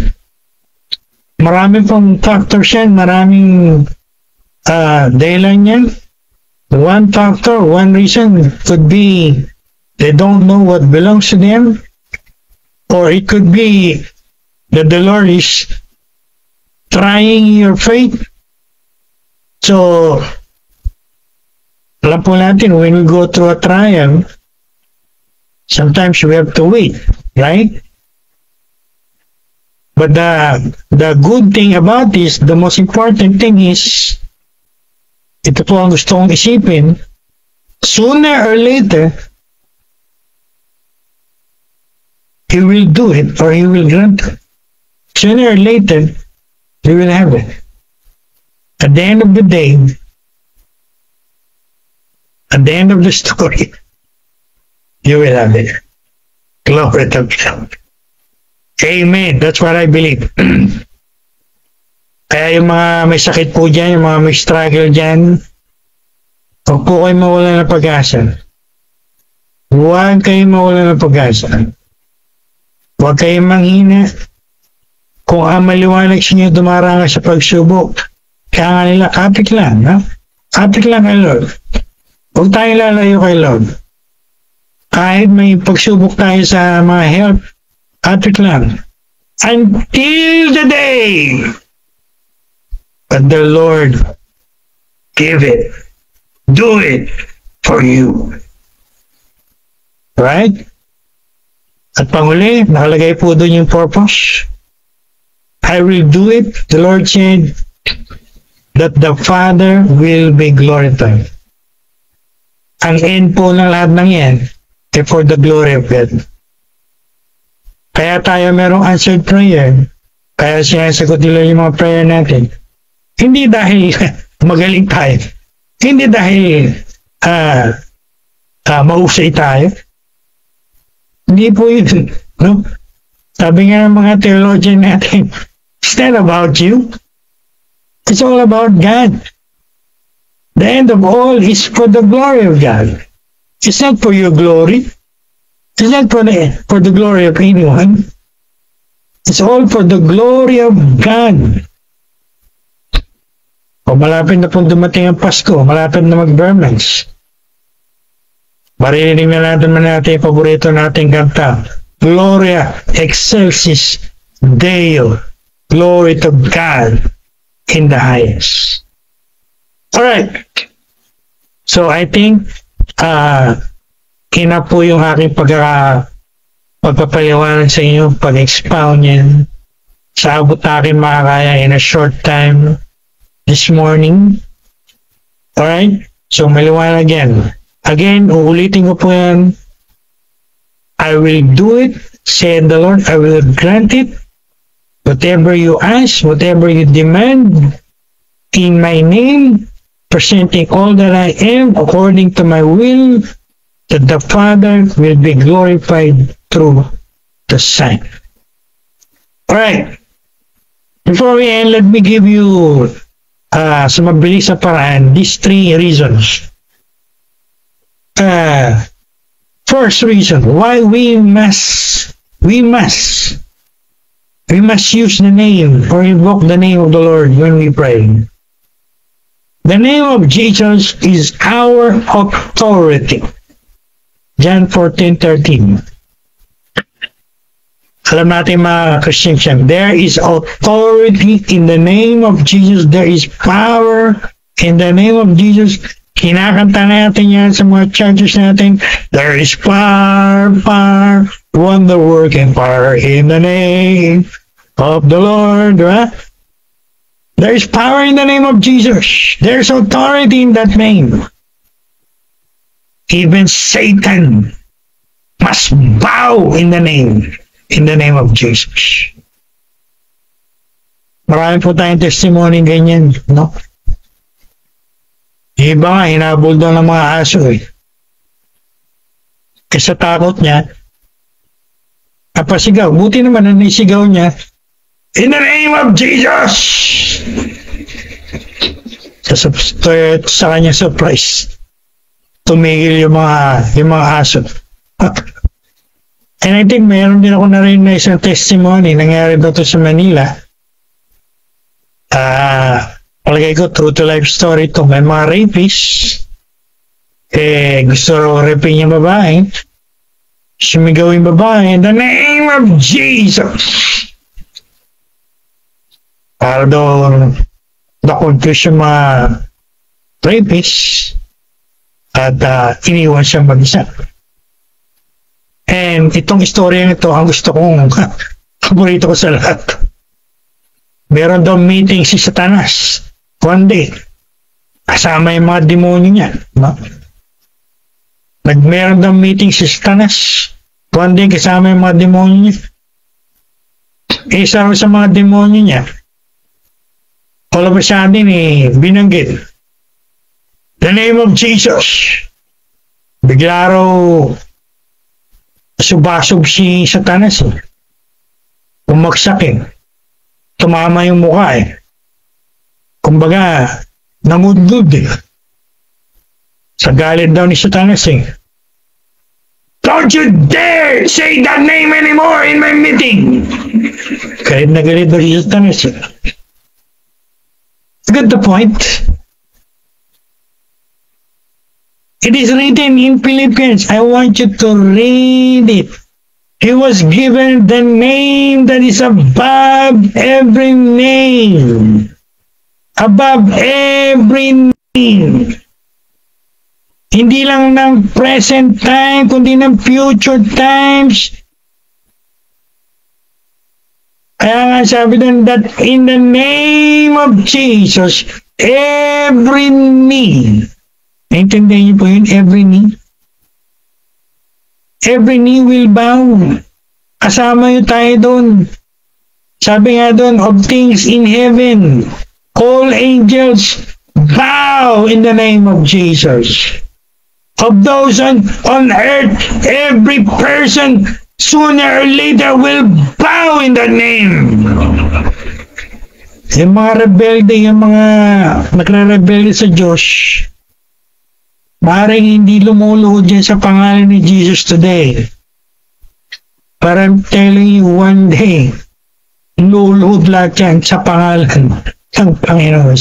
[SPEAKER 1] marami pong factors yan, maraming dahilan yan. One factor, one reason could be they don't know what belongs to them, or it could be that the Lord is trying your faith. So, alam po natin, when we go through a trial, sometimes we have to wait, right? But the good thing about this, the most important thing is, ito po ang gusto kong isipin, sooner or later, He will do it or He will grant it. Sooner or later, you will have it. At the end of the day, at the end of the story, you will have it. Glory to God. Amen. That's what I believe. Kaya yung mga may sakit po dyan, yung mga may struggle dyan, huwag po kayo mawala ng pag-asa. Huwag kayo mawala ng pag-asa. Huwag kayong manghina. Kung ang maliwanag sa inyo dumaranga sa pagsubok, kaya nga nila, kapit lang, ha? Kapit lang kay Lord. Huwag tayong lalayo kay Lord. Kahit may pagsubok tayo sa mga health, kapit lang. Until the day that the Lord give it, do it for you. Right? At panghuli, nakalagay po doon yung purpose. I will do it. The Lord said that the Father will be glorified. Ang end po ng lahat ng yan is for the glory of God. Kaya tayo merong answered prayer. Kaya sinasagot nila yung mga prayer natin. Hindi dahil magaling tayo. Hindi dahil mausay tayo. Hindi po yun. No? Sabi nga ng mga theologian natin, it's not about you. It's all about God. The end of all is for the glory of God. It's not for your glory. It's not for the glory of anyone. It's all for the glory of God. O malapit na pong dumating ang Pasko, malapit na mag-Burmans. Maririnig na natin yung paborito nating kanta. Gloria excelsis Deo. Glory to God in the highest. Alright. So I think ina po yung aking pagpapaliwanag sa inyo, pag-expound yan. Sa abot na aking makakaya in a short time this morning. Alright? So maliwanag yan. Again, uulitin ko po yan. I will do it, said the Lord. I will grant it. Whatever you ask, whatever you demand, in my name, presenting all that I am according to my will, that the Father will be glorified through the Son. Alright. Before we end, let me give you sa mabilis na paraan these three reasons. First reason why we must use the name or invoke the name of the Lord when we pray. The name of Jesus is our authority. John 14:13. Alam natin mga Christian, there is authority in the name of Jesus. There is power in the name of Jesus. Kinakanta natin yan sa mga churches natin. There is power, wonder-working power in the name of the Lord. Right? There is power in the name of Jesus. There's authority in that name. Even Satan must bow in the name of Jesus. Marami po tayong testimony ganyan, no? Iba nga, hinabol daw ng mga aso eh. Kasi takot niya, napasigaw. Buti naman ang nisigaw niya, in the name of Jesus! Sa kanya surprise, tumigil yung mga aso. And I think mayroon din ako narinig na isang testimony, nangyari daw to sa Manila. Palagay ko, true to life story to. May mga rapists, gusto raw rapin yung babae, sumigaw yung babae, in the name of Jesus! Para daw, na-confuse yung mga rapists, at iniwan siyang mag-isa. And itong istorya nito, ang gusto kong, paborito ko sa lahat. Meron daw meeting si Satanas. One day, kasama yung mga demonyo niya. No? Meron daw meeting si Satanas. One day, kasama yung mga demonyo niya. Isa sa mga demonyo niya, all of a sudden, binanggit. The name of Jesus. Bigla raw, subasog si Satanas. Umaksak tumama yung mukha Kumbaga, namudlud Sa galit daw ni Satanas Don't you dare say that name anymore in my meeting! Galit na galit daw si Satanas Get the point? It is written in Philippians. I want you to read it. He was given the name that is above every name. Above every name. Hindi lang ng present time, kundi ng future times. Kaya nga sabi doon that in the name of Jesus, every knee. Naintindihan niyo po yun? Every knee? Every knee will bow. Kasama yun tayo doon. Sabi nga doon, of things in heaven, all angels bow in the name of Jesus. Of those on earth, every person sooner or later will bow in the name. Yung mga rebelde, yung mga nagre-rebelde sa Diyos, maaaring hindi lumuluhod yan sa pangalan ni Jesus today. But I'm telling you, one day, luluhod lahat yan sa pangalan ng Panginoon.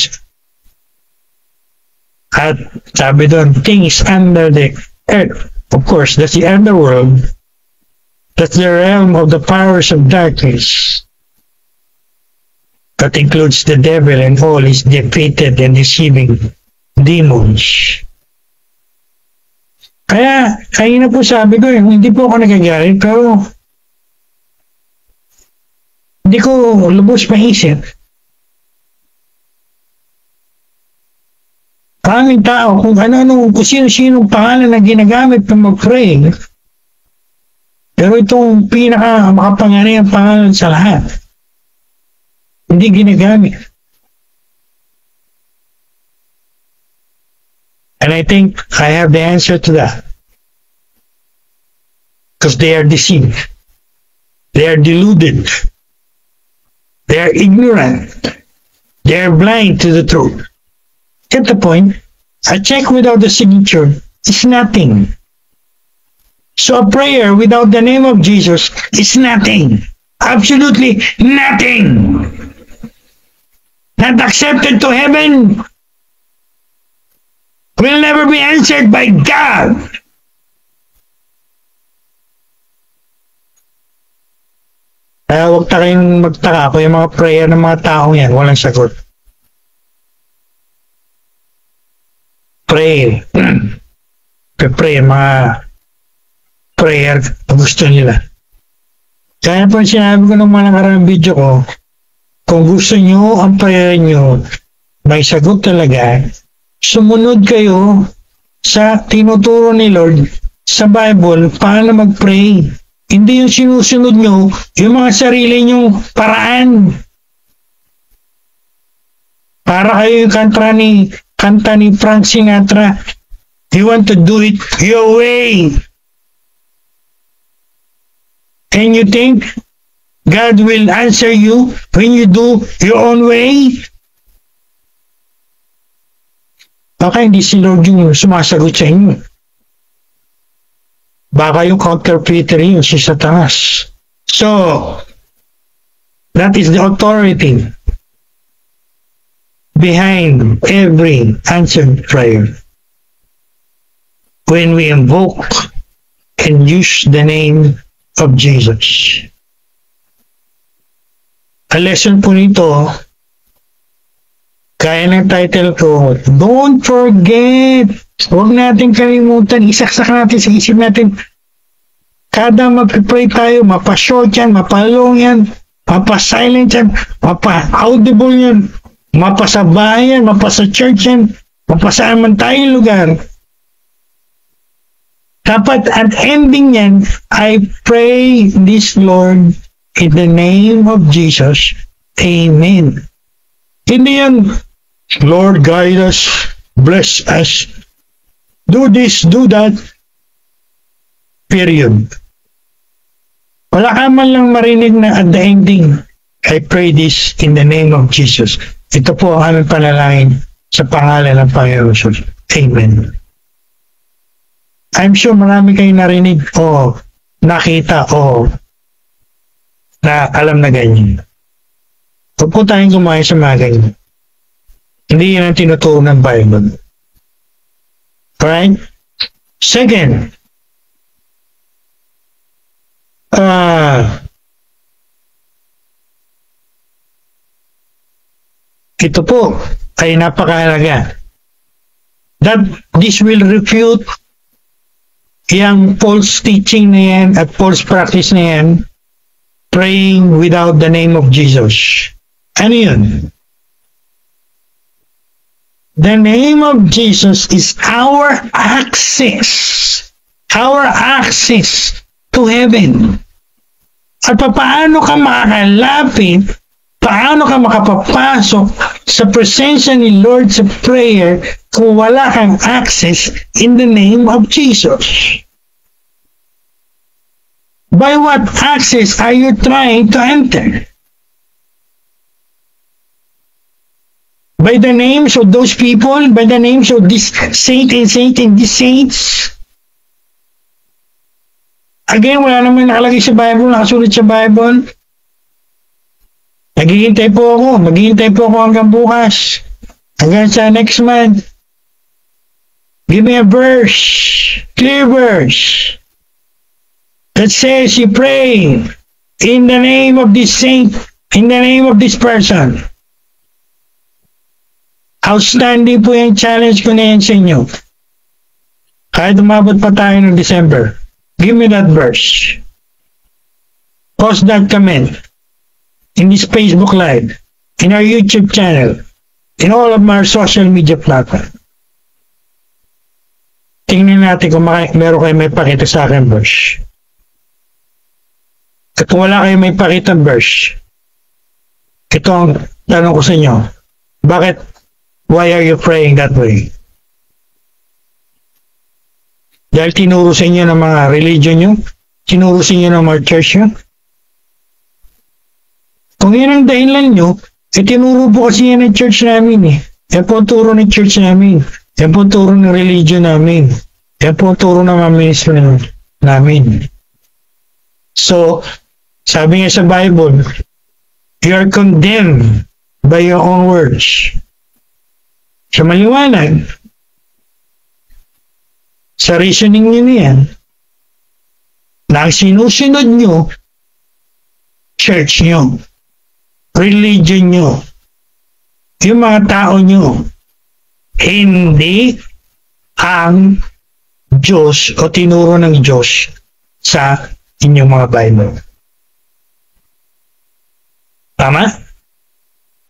[SPEAKER 1] At sabi doon, things under the earth. Of course, that's the underworld. That's the realm of the powers of darkness. That includes the devil and all his defeated and deceiving demons. Kaya na po sabi ko, hindi po ako nagagalit, pero hindi ko lubos maisip. Maraming tao, kung kung sino-sinong pangalan na ginagamit na mag-pray, pero itong pinaka-makapangyarihan pangalan sa lahat, hindi ginagamit. And I think I have the answer to that. Because they are deceived. They are deluded. They are ignorant. They are blind to the truth. Get the point? A check without the signature is nothing. So a prayer without the name of Jesus is nothing. Absolutely nothing. Not accepted to heaven. Will never be answered by God. Kaya huwag tayong magtaka kung yung mga prayer ng mga taong yan, walang sagot. Pray. Pray, mga prayer gusto nila. Kaya po sinabi ko ng mga nakarang video ko, kung gusto nyo ang prayer nyo may sagot talaga, sumunod kayo sa tinuturo ni Lord sa Bible paano mag-pray. Hindi yung sinusunod nyo, yung mga sarili nyong paraan. Para kayo yung kanta ni Frank Sinatra, you want to do it your way. And you think God will answer you when you do your own way? Baka hindi si Lord yung sumasagot sa inyo. Baka yung counterfeiter yun, si Satanas. So, that is the authority behind every answered prayer. When we invoke and use the name of Jesus. A lesson po nito, kaya ng title ko, don't forget. Huwag natin kalimutan, isaksak natin sa isip natin. Kada mag-pray tayo, mapa-short yan, mapa-long yan, mapa-silent yan, mapa-audible yan, mapa-sabay yan, mapa-sa church yan, mapa-saan man tayong lugar. Dapat at ending yan, I pray this Lord in the name of Jesus. Amen. Hindi yan, Lord guide us, bless us, do this, do that, period. Wala ka man lang marinig na at the ending, I pray this in the name of Jesus. Ito po ang aming panalangin sa pangalan ng Panginoon Jesus. Amen. I'm sure marami kayong narinig o nakita o na alam na ganyan. Huwag po tayong gumaya sa mga ganyan. Hindi yan ang tinuturo ng Bible. Alright? Second, ito po ay napakahalaga. That this will refute yung false teaching na yan at false practice na yan, praying without the name of Jesus. Ano yun? The name of Jesus is our access to heaven. At paano ka makakalapit, paano ka makapapasok sa presensya ni Lord sa prayer kung wala kang access in the name of Jesus? By what access are you trying to enter? By the names of those people? By the names of this saint and these saints? Again, wala naman nakalagay sa Bible, nakasulat sa Bible. Maghihintay po ako hanggang bukas. Hanggang sa next month. Give me a verse. Clear verse. That says you pray in the name of this saint, in the name of this person. Outstanding po yung challenge ko na yan sa inyo. Kahit umabot pa tayo ng December. Give me that verse. Post that comment in this Facebook Live, in our YouTube channel, in all of our social media platforms. Tingnan natin kung meron kayo may pakita sa akin verse. At kung wala kayo may pakita verse, ito ang tanong ko sa inyo. Bakit? Why are you praying that way? Dahil tinuro sa inyo ng mga religion nyo? Tinuro sa inyo ng mga church nyo? Kung yun ang dahilan nyo, tinuro po kasi yan ng church namin eh. Yan po ang turo ng church namin. Yan po ang turo ng religion namin. Yan po ang turo ng mga ministry namin. So, sabi nga sa Bible, you are condemned by your own words. Sa maliwanag, sa reasoning nyo niyan, na ang sinusunod nyo, church nyo, religion nyo, yung mga tao nyo, hindi ang Diyos o tinuro ng Diyos sa inyong mga Bible. Tama?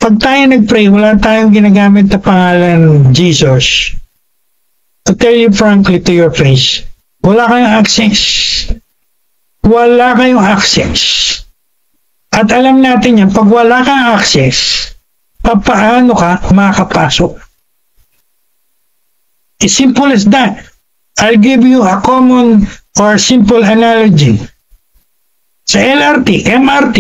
[SPEAKER 1] Pag tayo nag-pray, wala tayong ginagamit na pangalan Jesus. To tell you frankly to your face, wala kayong access. Wala kayong access. At alam natin yan, pag wala kang access, paano ka makakapasok? As simple as that. I'll give you a common or simple analogy. Sa LRT, MRT,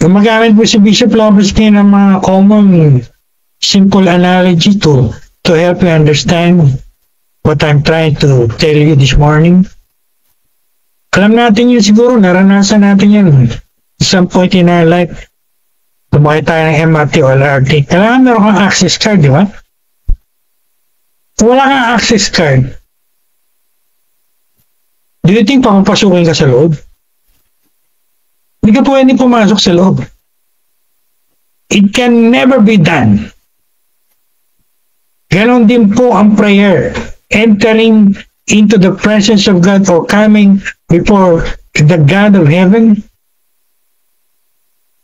[SPEAKER 1] gumagamit mo si Bishop Lopez ng mga common simple analogy to help you understand what I'm trying to tell you this morning. Alam natin yun siguro, naranasan natin yun at some point in our life. Tumakay tayo ng MRT o LRT. Kailangan meron kang access card, di ba? Wala kang access card. Do you think papapasukin ka sa loob? Hindi ka pwede pumasok sa loob. It can never be done. Ganon din po ang prayer. Entering into the presence of God or coming before the God of heaven.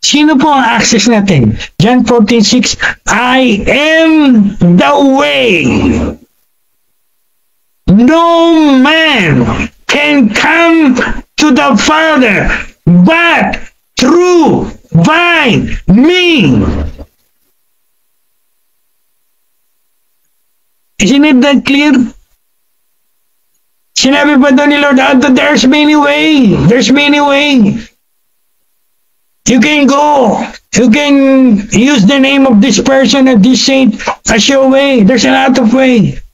[SPEAKER 1] Sino po ang access natin? John 14:6, I am the way. No man can come to the Father but through by me. Isn't it that clear? Sinabi pa doon ni Lord, there's many ways. There's many ways. You can go. You can use the name of this person and this saint as your way. There's a lot of ways.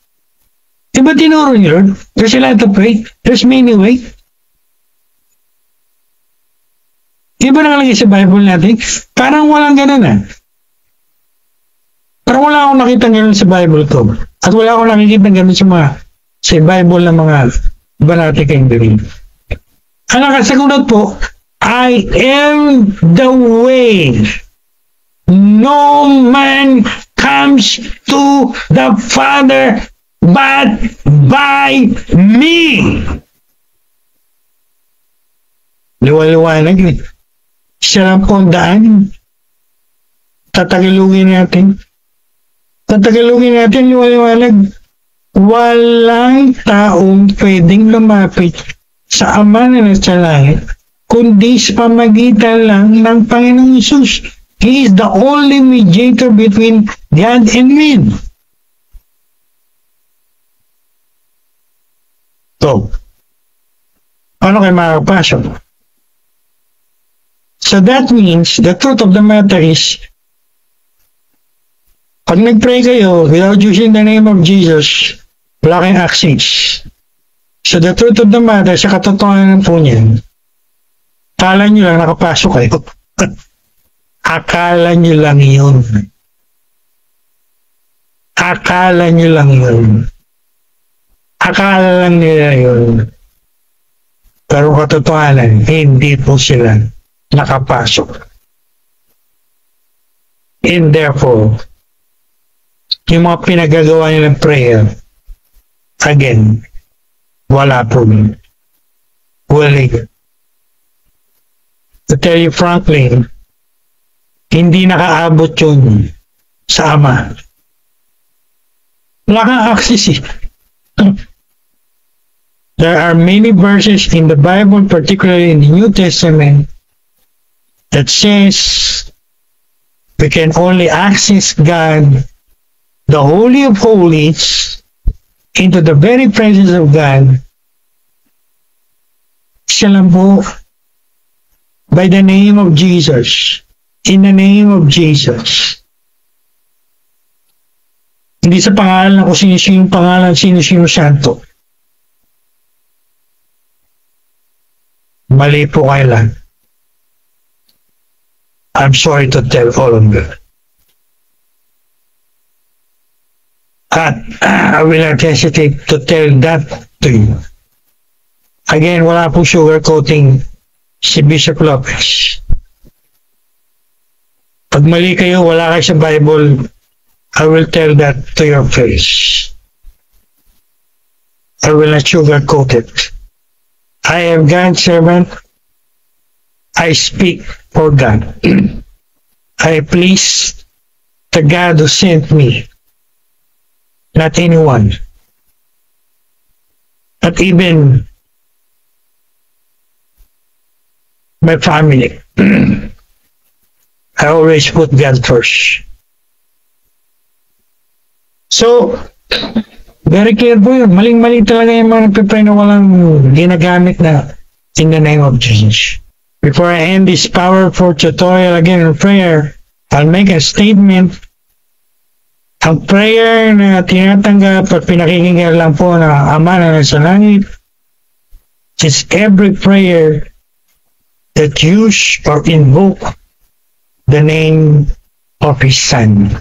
[SPEAKER 1] Diba tinuro ni Lord? There's a lot of ways. There's many ways. Diba nakalagay sa Bible natin? Parang walang ganun ah. Parang wala akong nakita ganun sa Bible ko. At wala akong nakikita ganun sa Bible ng mga banati kayong dirin. Ang nakasagulat po, I am the way. No man comes to the Father but by me. Liwa-liwanag eh. Siya lang po ang daan. Tatakilugin natin, liwa-liwanag. Walang taong pwedeng lumapit sa Ama na nasa langit, kundi sa pamagitan lang ng Panginoong Hesus. He is the only mediator between God and men. So, paano kayo makakapasok? So that means, the truth of the matter is, pag nag-pray kayo without using the name of Jesus, wala kayong access. So the truth of the matter, sa katotohanan po niyan, kala nyo lang nakapasok kayo. Akala nyo lang yun. Akala nyo lang yun. Akala lang nila yun. Pero katotohanan, hindi po sila nakapasok. And therefore, yung mga pinagagawa nilang prayer, again, wala po. Willing. To tell you frankly, hindi nakaabot yun sa Ama. Wala kang access eh. There are many verses in the Bible, particularly in the New Testament, that says we can only access God, the Holy of Holies, into the very presence of God. Siya lang po, by the name of Jesus. In the name of Jesus. Hindi sa pangalan kung sino-sino yung pangalan, sino-sino santo. Mali po kayo lang. I'm sorry to tell all of you. At I will not hesitate to tell that to you. Again, wala po sugarcoating si Bishop Lopez. Pag mali kayo, wala kayo sa Bible, I will tell that to your face. I will not sugarcoat it. I am God's servant. I speak for God. I please the God who sent me, not anyone, not even my family. I always put God first. So, very clear po yun. Maling-mali talaga yung mga nagpipray na walang ginagamit na in the name of Jesus. Before I end this powerful tutorial again in prayer, I'll make a statement. Ang prayer na tinatanggap at pinakikinggan lang po na Ama na nasa langit is every prayer that use or invoke the name of His Son,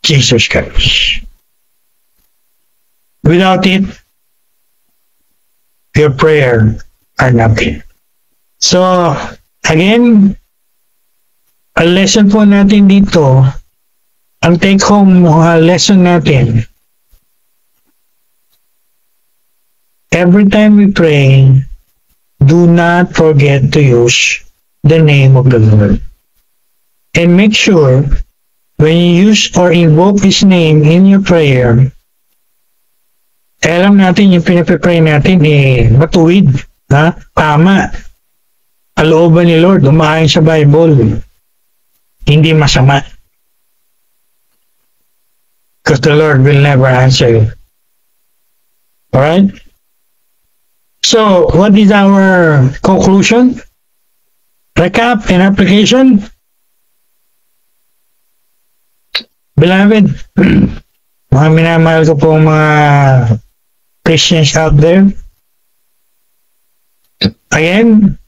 [SPEAKER 1] Jesus Christ. Without it, your prayer are nothing. So, again, a lesson po natin dito, ang take-home lesson natin, every time we pray, do not forget to use the name of the Lord. And make sure, when you use or invoke His name in your prayer, alam natin yung pinapipray natin matuwid, tama. Kalooban ni Lord, umayon sa Bible, hindi masama. Because the Lord will never answer you. Alright? So, what is our conclusion? Recap and application? Beloved, mga minamahal ko po mga Christians out there. Again,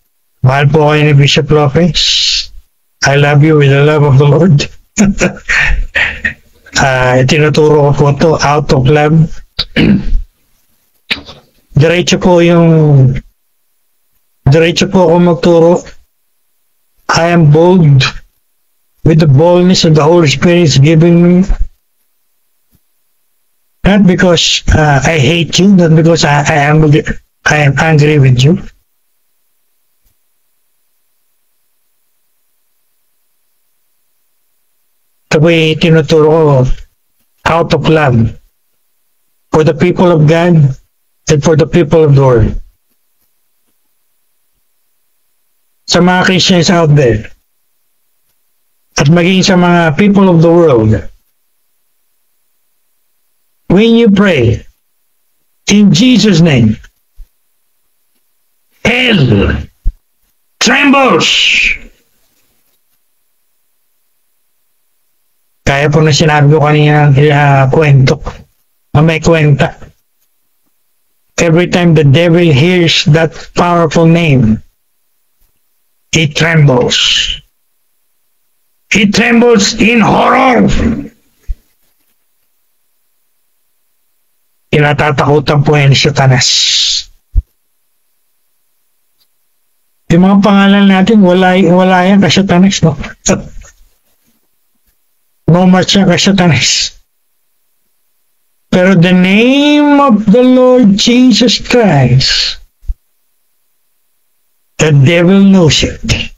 [SPEAKER 1] mahal po kayo ni Bishop Lopez. I love you with the love of the Lord. Tinuturo ko po ito out of love. Diretso po ako magturo. I am bold with the boldness of the Holy Spirit is giving me. Not because I hate you, not because I am angry with you. Tapoy tinuturo ko out of love for the people of God and for the people of the world. Sa mga Christians out there, at maging sa mga people of the world, when you pray in Jesus' name, hell trembles. Kaya po na sinabi ko kanina kwento, may kwenta. Every time the devil hears that powerful name, he trembles. He trembles in horror. Kinatatakutan po yan ni Satanas. Yung mga pangalan natin, wala yan kay Satanas, no? No match yan kay Satanas. Pero the name of the Lord Jesus Christ, the devil knows it.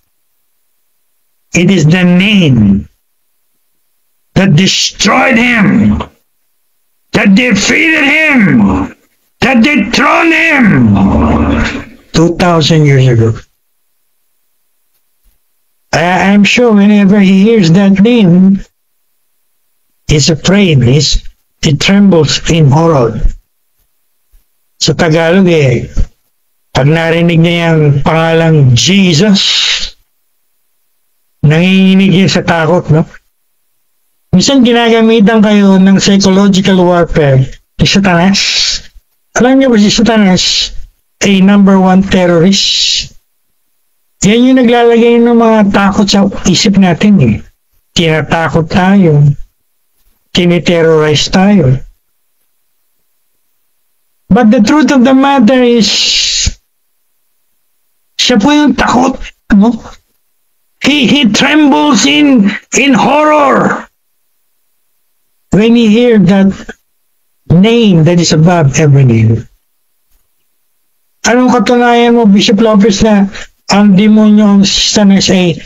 [SPEAKER 1] It is the name that destroyed him, that defeated him, that dethroned him 2,000 years ago. I'm sure whenever he hears that name, he's afraid, he trembles in horror. Sa Tagalog pag narinig niya yung pangalang Jesus, nanginginig yun sa takot, no? Minsan ginagamitan kayo ng psychological warfare ni Satanas. Alam niyo ba si Satanas ay number 1 terrorist? Yan yung naglalagay ng mga takot sa isip natin eh. Tinatakot tayo. Tiniterrorize tayo. But the truth of the matter is, siya po yung takot, no? He trembles in horror when he hears that name that is above every name. Anong katunayan mo, Bishop Lopez, na ang demonyo ang Satanas ay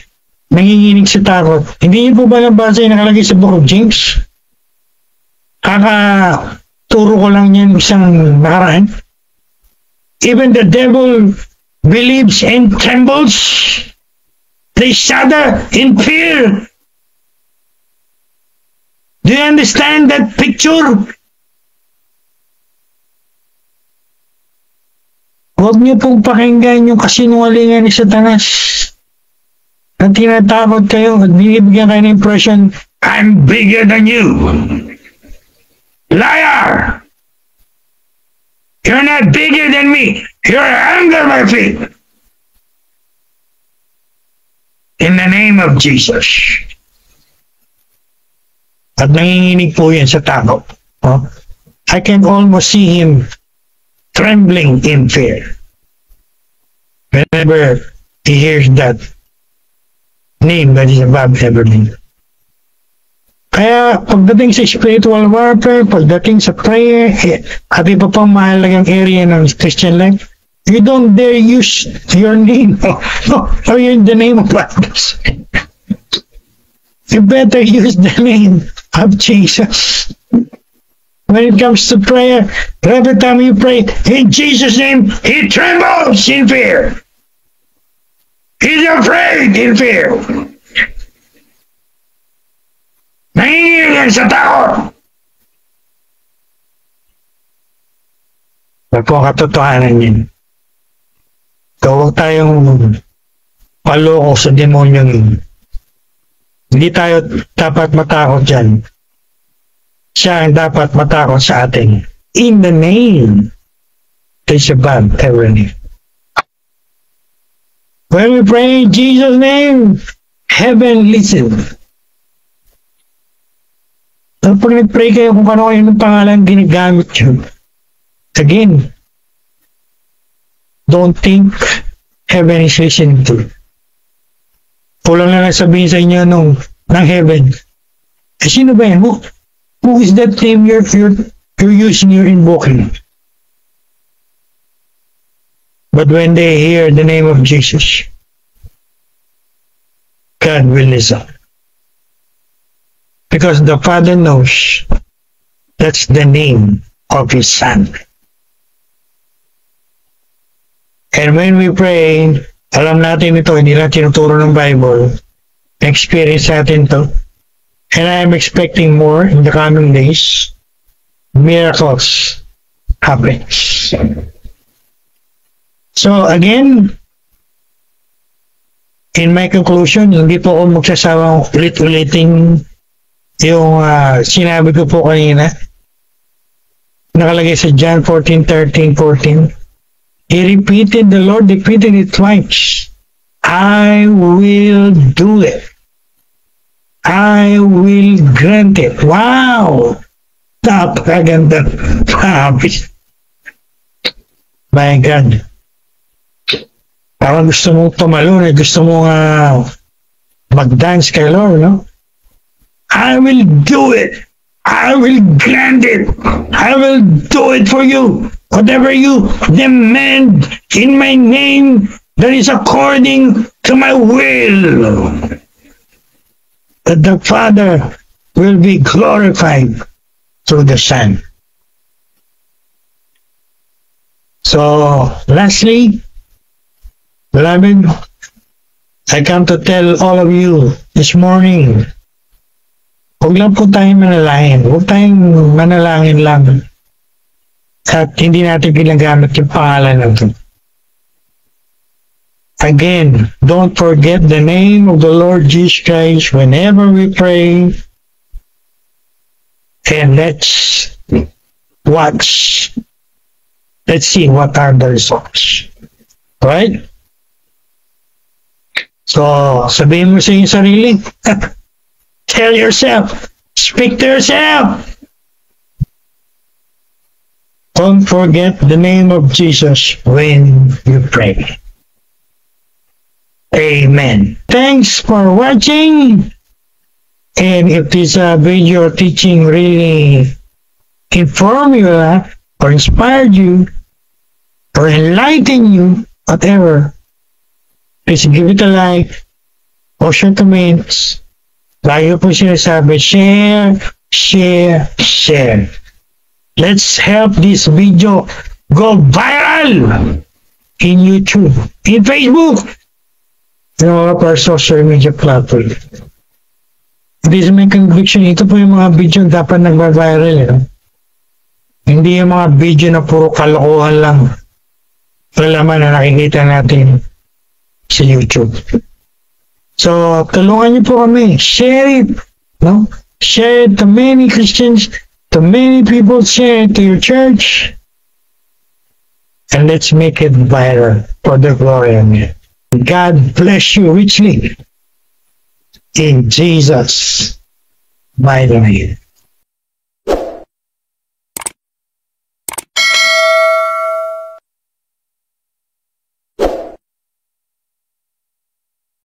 [SPEAKER 1] nanginginig sa takot? Hindi niyo po ba nabasa yung nakalagay sa Book of James? Turo ko lang yan isang nakaraan. Even the devil believes and trembles. They shudder in fear. Do you understand that picture? Huwag niyo pong pakinggan yung kasinungalingan ni Satanas. Na tinatakot kayo at binibigyan kayo ng impression, I'm bigger than you. Liar! You're not bigger than me. You're under my feet. In the name of Jesus. At nanginginig po yan sa takot. Oh? I can almost see him trembling in fear whenever he hears that name that is above every name. Kaya pagdating sa spiritual warfare, pagdating sa prayer, at iba pang mahalagang area ng Christian life, you don't dare use your name or the name of others. You better use the name of Jesus. When it comes to prayer, every time you pray in Jesus' name, he trembles in fear. He's afraid in fear. Nanginginig sa takot. Huwag po ang katotohanan yun. Huwag tayong paloko sa demonyo yun. Hindi tayo dapat matakot dyan. Siya ang dapat matakot sa atin. In the name that is above every name. When we pray in Jesus' name, heaven listens. So, pag nag-pray kayo kung ano kayo ng pangalan ginagamit yun. Again, don't think heaven is listening to you. Kulang na lang sabihin sa inyo ng heaven. Sino ba yan? Who is that name you're using, you're invoking? But when they hear the name of Jesus, God will listen. Because the Father knows that's the name of His Son. And when we pray, alam natin ito, hindi lang tinuturo ng Bible, experience natin to. And I am expecting more in the coming days. Miracles happen. So again, in my conclusion, hindi po ako magsasawang ulit-ulitin yung sinabi ko po kanina. Nakalagay sa John 14:13-14. The Lord repeated it twice. I will do it. I will grant it. Wow! Napakaganda. Promise. My God. Parang gusto mong tumalon eh. Gusto mong mag-dance kay Lord, no? I will do it. I will grant it. I will do it for you. Whatever you demand in my name, that is according to my will. That the Father will be glorified through the Son. So, lastly, beloved, I come to tell all of you this morning, huwag lang po tayong manalangin. Huwag tayong manalangin lang. At hindi natin ginagamit yung pangalan ng ito. Again, don't forget the name of the Lord Jesus Christ whenever we pray. And let's watch. Let's see what are the results. Right? So, sabihin mo sa iyong sarili. Tell yourself. Speak to yourself. Don't forget the name of Jesus when you pray. Amen. Thanks for watching. And if this video teaching really informed you or inspired you or enlightened you, whatever, please give it a like or share comments. Lagi po sinasabi, share, share, share. Let's help this video go viral in YouTube, in Facebook, and all of our social media platforms. This is my conviction. Ito po yung mga video dapat nagba-viral. Hindi yung mga video na puro kalokohan lang. Laman na nakikita natin sa YouTube. So, tulungan niyo po kami. Share it. No? Share it to many Christians, to many people. Share it to your church. And let's make it viral for the glory of God. God bless you richly. In Jesus' mighty name.